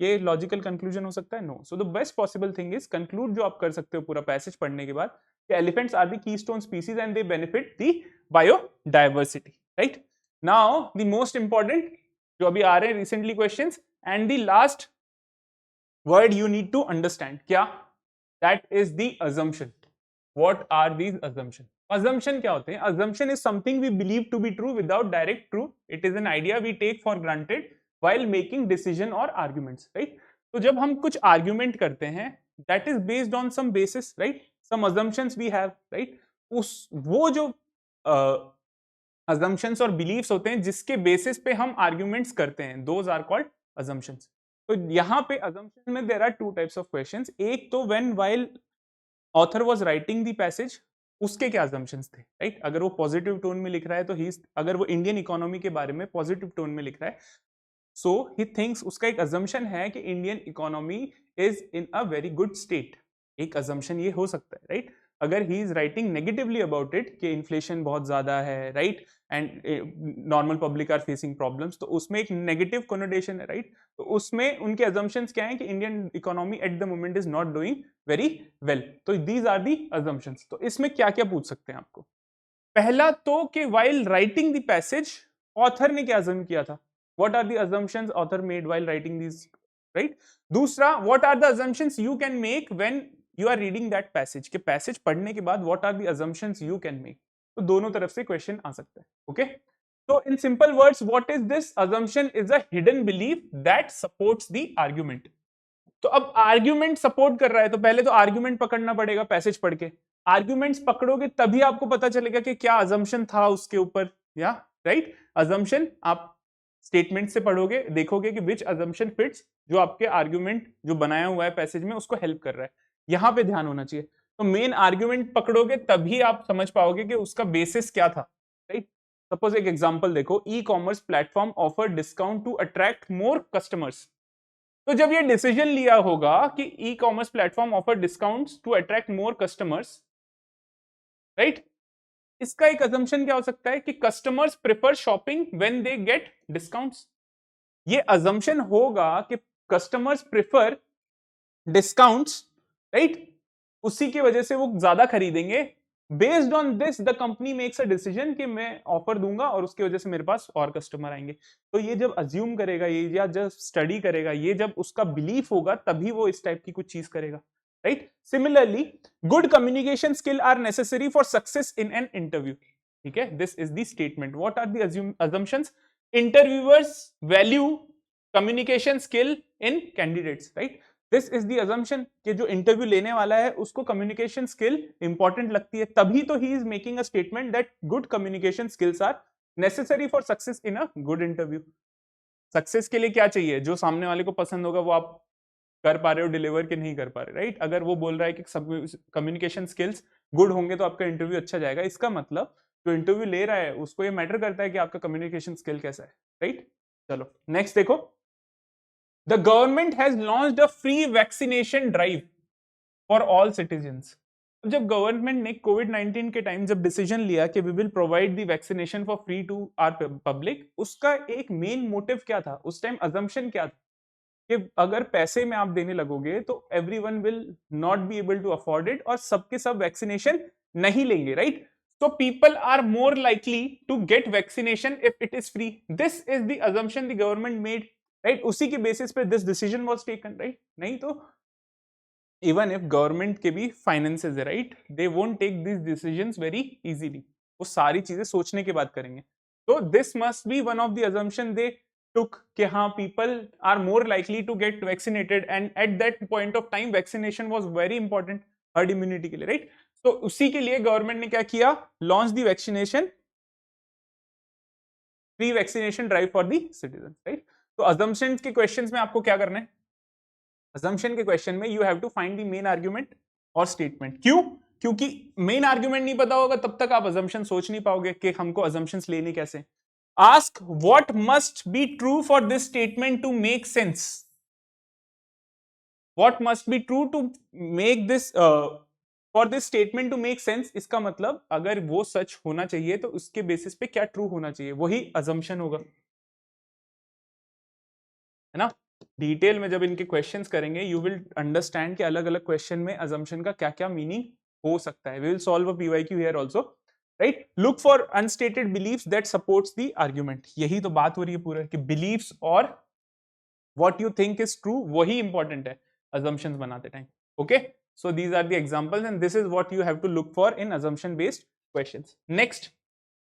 ये लॉजिकल कंक्लूजन हो सकता है, no. So the best possible thing is conclude जो आप कर सकते हो पूरा पैसेज पढ़ने के बाद, elephants are the keystone species and they benefit the biodiversity, right. Now the most important, जो अभी आ रहे हैं recently questions. And the last word you need to understand क्या, that is the assumption. What are these assumption? Assumption क्या होते हैं? Assumption is something we believe to be true without direct true. It is an idea we take for granted while making decision और arguments, right? तो जब हम कुछ argument करते हैं, that is based on some basis, right? Some assumptions we have, right? उस वो जो assumptions और beliefs होते हैं जिसके बेसिस पे हम arguments करते हैं, those are called assumptions। तो यहाँ पे assumption में there are two types of questions। एक तो when while author was writing the passage उसके क्या assumptions थे, right? अगर वो पॉजिटिव टोन में लिख रहा है तो अगर वो इंडियन इकोनॉमी के बारे में पॉजिटिव टोन में लिख रहा है, सो ही थिंक्स, उसका एक assumption है कि Indian economy is in a very good state. एक assumption ये हो सकता है, राइट? अगर he is writing negatively about it कि इन्फ्लेशन बहुत ज्यादा है, right, and normal public are facing problems, तो उसमें एक नेगेटिव कोनोटेशन है, राइट? तो उसमें उनके अजम्पशंस क्या है कि Indian economy at the moment is not doing very well. तो दीज आर दी अजम्पशंस। तो इसमें क्या क्या पूछ सकते हैं आपको? पहला तो कि while writing the passage author ने क्या अजम्प किया था, what are the assumptions author made while writing this, right? दूसरा, what are the assumptions you can make when you are reading that passage, के पैसेज पढ़ने के बाद what are the assumptions you can make. तो दोनों तरफ से question आ सकता है, ओके? तो in simple words, what is this? Assumption is a hidden belief that supports the argument. तो अब आर्ग्यूमेंट सपोर्ट कर रहा है तो पहले तो आर्ग्यूमेंट पकड़ना पड़ेगा पैसेज पढ़ के। आर्ग्यूमेंट्स पकड़ोगे तभी आपको पता चलेगा कि क्या अजम्पशन था उसके ऊपर, या राइट? अजम्पशन आप स्टेटमेंट से पढ़ोगे, देखोगे कि विच अजम्पशन फिट्स, जो आपके आर्ग्यूमेंट जो बनाया हुआ है पैसेज में उसको हेल्प कर रहा है। यहां पे ध्यान होना चाहिए। तो मेन आर्ग्यूमेंट पकड़ोगे तभी आप समझ पाओगे कि उसका बेसिस क्या था, राइट? सपोज एक एग्जांपल देखो, e commerce platform offer discount to attract more customers. तो जब ये डिसीजन लिया होगा कि e commerce platform offer discounts to attract more customers, right, इसका एक अजम्पशन क्या हो सकता है कि customers prefer shopping when they get discounts. ये अजम्पशन होगा कि कस्टमर्स प्रेफर डिस्काउंट्स, राइट, उसी की वजह से वो ज्यादा खरीदेंगे। Based on this the company makes a decision कि मैं ऑफर दूंगा और उसकी वजह से मेरे पास और कस्टमर आएंगे। तो ये जब अज्यूम करेगा, ये या जब स्टडी करेगा, ये जब उसका बिलीफ होगा तभी वो इस टाइप की कुछ चीज करेगा, right? Similarly, good communication skill are necessary for success in an interview. ठीक है, this is the statement. What are the assumptions? Interviewers value communication skill in candidates, right? This is the assumption कि जो interview लेने वाला है उसको communication skill important लगती है, तभी तो he is making a statement that good communication skills are necessary for success in a good interview. Success के लिए क्या चाहिए? जो सामने वाले को पसंद होगा वो आप कर पा रहे हो डिलीवर कि नहीं कर पा रहे, राइट? अगर वो बोल रहा है कि कम्युनिकेशन स्किल्स गुड होंगे तो आपका इंटरव्यू अच्छा जाएगा, इसका मतलब जो इंटरव्यू ले रहा है उसको ये मैटर करता है कि आपका कम्युनिकेशन स्किल कैसा है, राइट? चलो नेक्स्ट देखो, the government has launched a free vaccination drive for all citizens। जब गवर्नमेंट ने कोविड-19 के टाइम जब डिसीजन लिया कि we will provide the vaccination for free to our public, उसका एक मेन मोटिव क्या था? उस टाइम अजम्पशन क्या था कि अगर पैसे में आप देने लगोगे तो everyone will not be able to afford it और सबके सब वैक्सीनेशन नहीं लेंगे, right? So people are more likely to get vaccination if it is free। This is the assumption the government made, right? उसी के बेसिस पे this decision was taken, right? नहीं तो even if government के भी finances है, right? They won't take these decisions very easily। वो सारी चीजें सोचने के बाद करेंगे। तो this must be one of the assumption they took कि हाँ people are more likely to get vaccinated and at that point of time vaccination was very important herd immunity के लिए, right? तो उसी के लिए गवर्नमेंट ने क्या किया? Launch the vaccination, free vaccination drive for the citizen, right? तो अजम्पशन के क्वेश्चंस में आपको क्या करना है? अजम्पशन के क्वेश्चन में you have to find the main argument और स्टेटमेंट। क्यों? क्योंकि मेन आर्ग्यूमेंट नहीं पता होगा तब तक आप अजम्पशन सोच नहीं पाओगे कि हमको अजम्पशंस लेने कैसे। Ask what must be true for this statement to make sense. What must be true to make this for this statement to make sense, इसका मतलब अगर वो सच होना चाहिए तो उसके बेसिस पे क्या ट्रू होना चाहिए, वही अजम्पशन होगा, है ना? डिटेल में जब इनके क्वेश्चंस करेंगे यू विल अंडरस्टैंड कि अलग अलग क्वेश्चन में अजम्पशन का क्या क्या मीनिंग हो सकता है। We will solve a PYQ here also. Right? Look for unstated beliefs that supports the argument. यही तो बात हो रही है पूरा कि बिलीव्स और what you think is true वही इंपॉर्टेंट है assumptions बनाते time. Okay, so these are the examples and this is what you have to look for in assumption based questions. Next,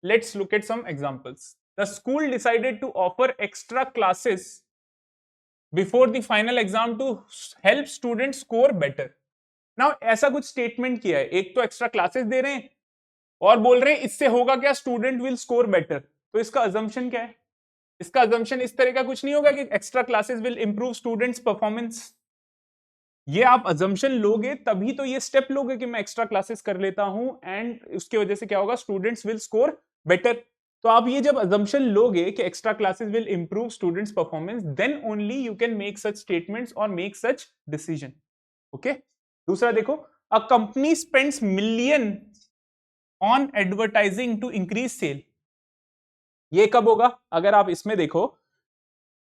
let's look at some examples. The school decided to offer extra classes before the final exam to help students score better. Now ऐसा कुछ statement किया है, एक तो extra classes दे रहे हैं और बोल रहे हैं इससे होगा क्या, स्टूडेंट विल स्कोर बेटर। तो इसका अजम्पशन क्या है? इसका अजम्पशन इस तरह का कुछ नहीं होगा कि extra classes will improve students performance. ये आप अजम्पशन लोगे तभी तो ये स्टेप लोगे कि मैं एक्स्ट्रा क्लासेस कर लेता हूं एंड उसकी वजह से क्या होगा, स्टूडेंट्स विल स्कोर बेटर। तो आप ये जब अजम्पशन लोगे कि extra classes will improve students performance, then only you can make such statements और मेक सच डिसीजन। ओके, दूसरा देखो, a company spends million on advertising to increase sale. ये कब होगा? अगर आप इसमें देखो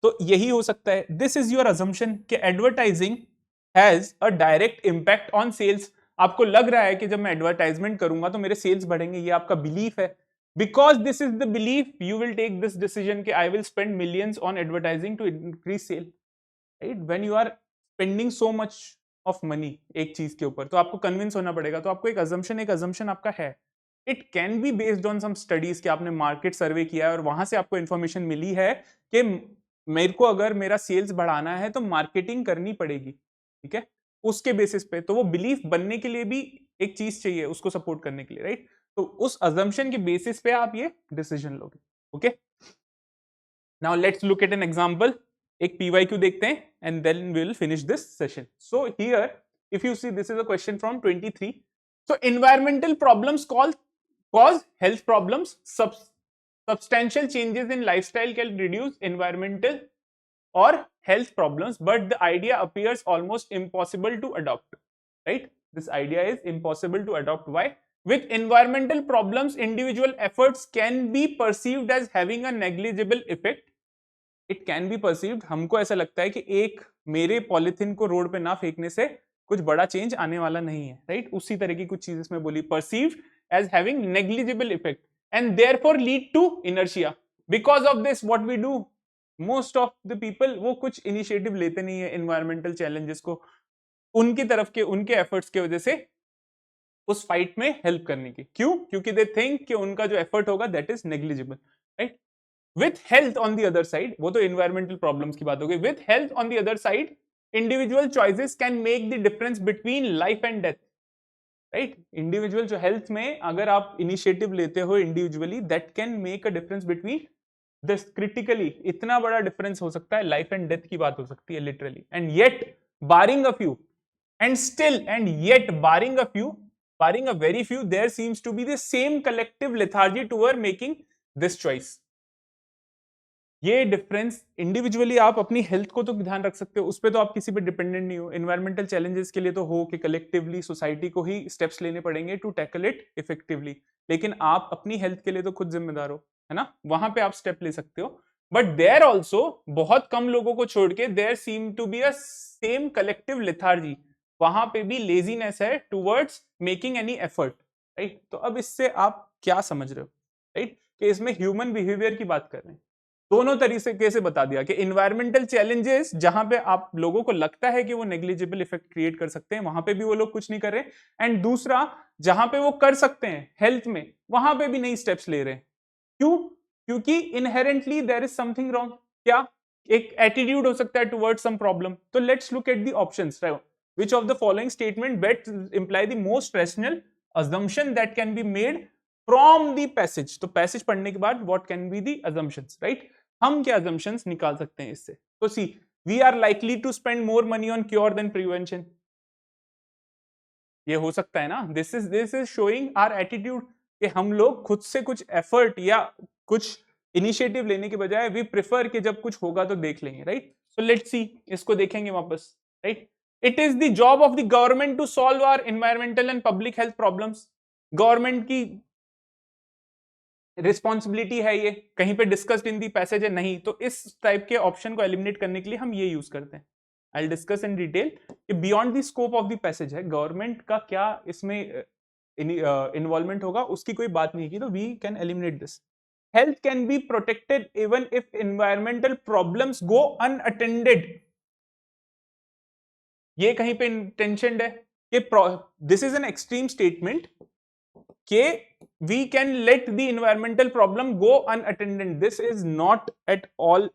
तो यही हो सकता है, दिस इज योर अजम्पशन कि advertising has a direct impact on sales. आपको लग रहा है कि जब मैं एडवर्टाइजमेंट करूंगा तो मेरे सेल्स बढ़ेंगे, ये आपका बिलीफ है। Because this is the belief you will take this decision कि I will spend millions on advertising to increase sale, right? When you are spending so much of money एक चीज के ऊपर तो आपको कन्विंस होना पड़ेगा। तो आपको एक अजम्पशन आपका है। It can be based on some studies कि आपने मार्केट सर्वे किया है और वहां से आपको इंफॉर्मेशन मिली है कि मेरे को अगर मेरा सेल्स बढ़ाना है तो मार्केटिंग करनी पड़ेगी, ठीक है? उसके बेसिस पे तो वो बिलीफ बनने के लिए भी एक चीज चाहिए उसको सपोर्ट करने के लिए, राइट? तो उस अजम्पशन के बेसिस पे आप ये डिसीजन लोगे। Okay, now let's look at an example. एक पीवाईक्यू देखते हैं and then we will finish this session. So here if you see this is a question from 23। So environmental problems cause health problems. Substantial changes in lifestyle can reduce environmental or health problems, but the idea appears almost impossible to adopt, right? This idea is impossible to adopt. Why? With environmental problems, individual efforts can be perceived as having a negligible effect. It can be perceived, हमको ऐसा लगता है कि एक मेरे polythene को road पे ना फेंकने से कुछ बड़ा चेंज आने वाला नहीं है, राइट? उसी तरह की कुछ चीज इसमें बोली, perceived as having negligible effect and therefore lead to inertia. Because of this what we do, most of the people वो कुछ इनिशिएटिव लेते नहीं है एनवायरमेंटल चैलेंजेस को उनकी तरफ के उनके एफर्ट्स की वजह से उस फाइट में हेल्प करने की। क्यों? क्योंकि दे थिंक कि उनका जो एफर्ट होगा that is negligible, right? With health on the other side, वो तो एनवायरमेंटल प्रॉब्लम्स की बात हो गई। With health on the other side, individual choices can make the difference between life and death, right? Individual जो health में अगर आप इनिशिएटिव लेते हो individually, that can make a difference between this, critically इतना बड़ा डिफरेंस हो सकता है, लाइफ एंड डेथ की बात हो सकती है literally. And yet barring a few and still and yet barring a very few, there seems to be the same collective lethargy toward making this choice. ये डिफरेंस इंडिविजुअली आप अपनी health को तो ध्यान रख सकते हो, उस पर तो आप किसी पे डिपेंडेंट नहीं हो। एनवायरमेंटल चैलेंजेस के लिए तो हो कि कलेक्टिवली सोसाइटी को ही स्टेप्स लेने पड़ेंगे टू टैकल इट इफेक्टिवली, लेकिन आप अपनी हेल्थ के लिए तो खुद जिम्मेदार हो, है ना? वहां पे आप स्टेप ले सकते हो। बट देयर ऑल्सो, बहुत कम लोगों को छोड़ के, there seem to be a same collective lethargy, वहां पे भी लेजीनेस है towards making any effort, right? तो अब इससे आप क्या समझ रहे हो, राइट? कि इसमें ह्यूमन बिहेवियर की बात कर रहे हैं। दोनों तरीके से बता दिया कि इन्वायरमेंटल चैलेंजेस जहां पे आप लोगों को लगता है कि वो नेग्लिजिबल इफेक्ट क्रिएट कर सकते हैं, वहां पे भी वो लोग कुछ नहीं कर रहे। एंड दूसरा, जहां पे वो कर सकते हैं हेल्थ में, वहां पे भी नई स्टेप्स ले रहे हैं। क्यों? क्योंकि inherently there is something wrong. क्या? एक एटीट्यूड हो सकता है टुवर्ड्स सम प्रॉब्लम। तो let's look at the options. Which of the following statement best imply the most rational assumption that can be made from the passage? तो passage पढ़ने के बाद what can be the assumptions, right? हम क्या assumptions निकाल सकते हैं इससे? तो सी, we are likely to spend more money on cure than prevention. ये हो सकता है ना? This is showing our attitude कि हम लोग खुद से कुछ effort या कुछ इनिशिएटिव लेने के बजाय we prefer कि जब कुछ होगा तो देख लेंगे, right? So let's see, इसको देखेंगे वापस, right? It is the job of the government to solve our environmental and public health problems. Government की रिस्पॉन्सिबिलिटी है ये, कहीं पे डिस्कस्ड इन दी पैसेज है नहीं, तो इस टाइप के ऑप्शन को एलिमिनेट करने के लिए हम ये यूज करते हैं। I will discuss in detail कि beyond the scope of the passage है, गवर्नमेंट का क्या इसमें इन्वॉल्वमेंट होगा उसकी कोई बात नहीं की, तो we can eliminate this. Health can be protected even if environmental problems go unattended. ये कहीं पे इंटेंशन है कि this is an extreme statement कि we can let the environmental problem go unattended. This is not at all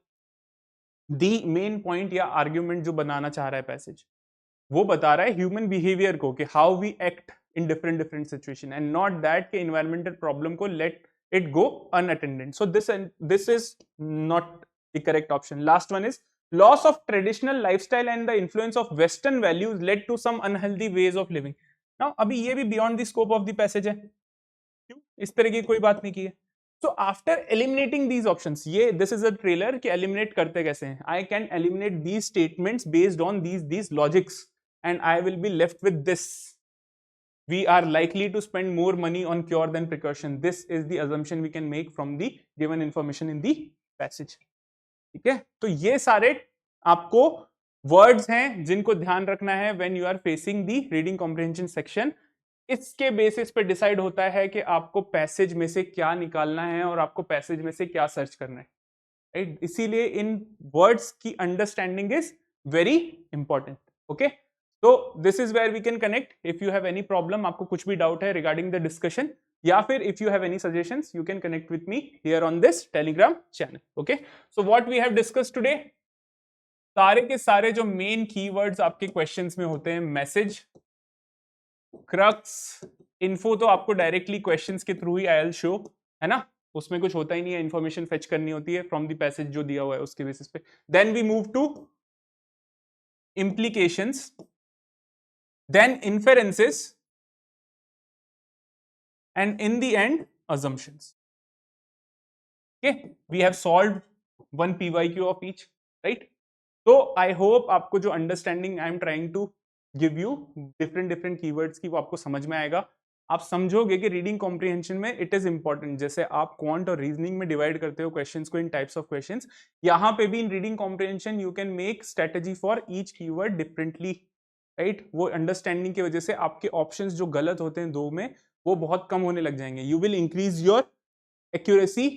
the main point या argument जो बनाना चाह रहा है पैसेज। वो बता रहा है ह्यूमन बिहेवियर को कि how we act in different different situation, and not that कि एनवायरमेंटल प्रॉब्लम को let it go unattended. So this is not the correct option. Last one is loss of traditional lifestyle and the influence of western values led to some unhealthy ways of living. Now अभी ये भी beyond the scope of the passage है, क्यों इस तरह की कोई बात नहीं की है। So after eliminating these options, ये this is a trailer कि eliminate करते कैसे हैं। I can eliminate these statements based on these logics and I will be left with this. We are likely to spend more money on cure than precaution. This is the assumption we can make from the given information in the passage. ठीक है, तो ये सारे आपको words हैं जिनको ध्यान रखना है when you are facing the reading comprehension section. इसके बेसिस पे डिसाइड होता है कि आपको पैसेज में से क्या निकालना है और आपको पैसेज में से क्या सर्च करना है, राइट? इसीलिए इन वर्ड्स की understanding is very important. Okay, तो this is where we can connect. If you have any problem, आपको कुछ भी डाउट है रिगार्डिंग द डिस्कशन, या फिर if you have any suggestions you can connect with me here on this telegram channel. Okay, so what we have discussed today, सारे के सारे जो मेन कीवर्ड्स आपके क्वेश्चंस में होते हैं, मैसेज, क्रक्स, इन्फो, तो आपको डायरेक्टली क्वेश्चंस के through he I will show, है ना, उसमें कुछ होता ही नहीं है, इंफॉर्मेशन फेच करनी होती है फ्रॉम द पैसेज जो दिया हुआ है उसके बेसिस पे। Then we move to implications, then inferences, and in the end assumptions. Okay, we have solved one PYQ of each, right? So I hope आपको जो understanding I am trying to give you different different keywords की वो आपको समझ में आएगा। आप समझोगे कि रीडिंग कॉम्प्रिहेंशन में इट इज इंपॉर्टेंट, जैसे आप क्वांट और रीजनिंग में डिवाइड करते हो क्वेश्चंस को इन टाइप्स ऑफ क्वेश्चंस, यहाँ पे भी इन reading comprehension you can make strategy for each keyword differently, right? वो अंडरस्टैंडिंग की वजह से आपके ऑप्शंस जो गलत होते हैं दो में, वो बहुत कम होने लग जाएंगे। You will increase your accuracy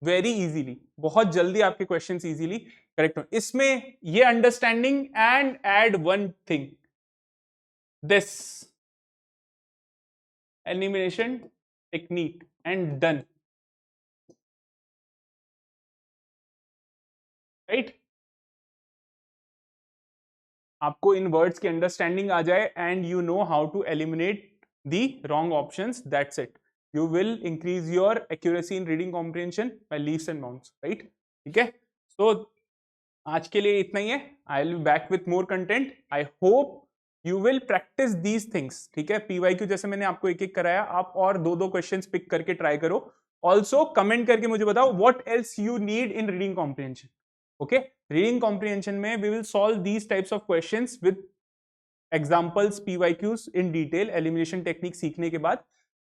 very easily, बहुत जल्दी आपके क्वेश्चंस इजीली करेक्ट हो। इसमें ये understanding and add one thing, this elimination technique and done, right? आपको इन वर्ड्स की अंडरस्टैंडिंग आ जाए and you know how to eliminate the wrong options, that's it. You will increase your accuracy in reading comprehension by leaps and bounds, right? ठीक है, so आज के लिए इतना ही है। I will be back with more content. I hope you will practice these things. ठीक है, PYQ जैसे मैंने आपको एक एक कराया, आप और दो दो क्वेश्चंस पिक करके ट्राई करो। ऑल्सो कमेंट करके मुझे बताओ what else you need in reading comprehension. Okay, reading comprehension में we will solve these types of questions with examples, PYQs in detail, elimination technique सीखने के बाद।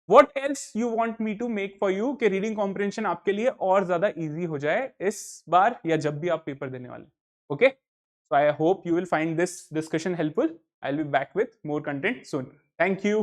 What else you want me to make for you कि reading comprehension आपके लिए और ज्यादा easy हो जाए इस बार या जब भी आप पेपर देने वाले। Okay, so I hope you will find this discussion helpful. I will be back with more content soon. Thank you.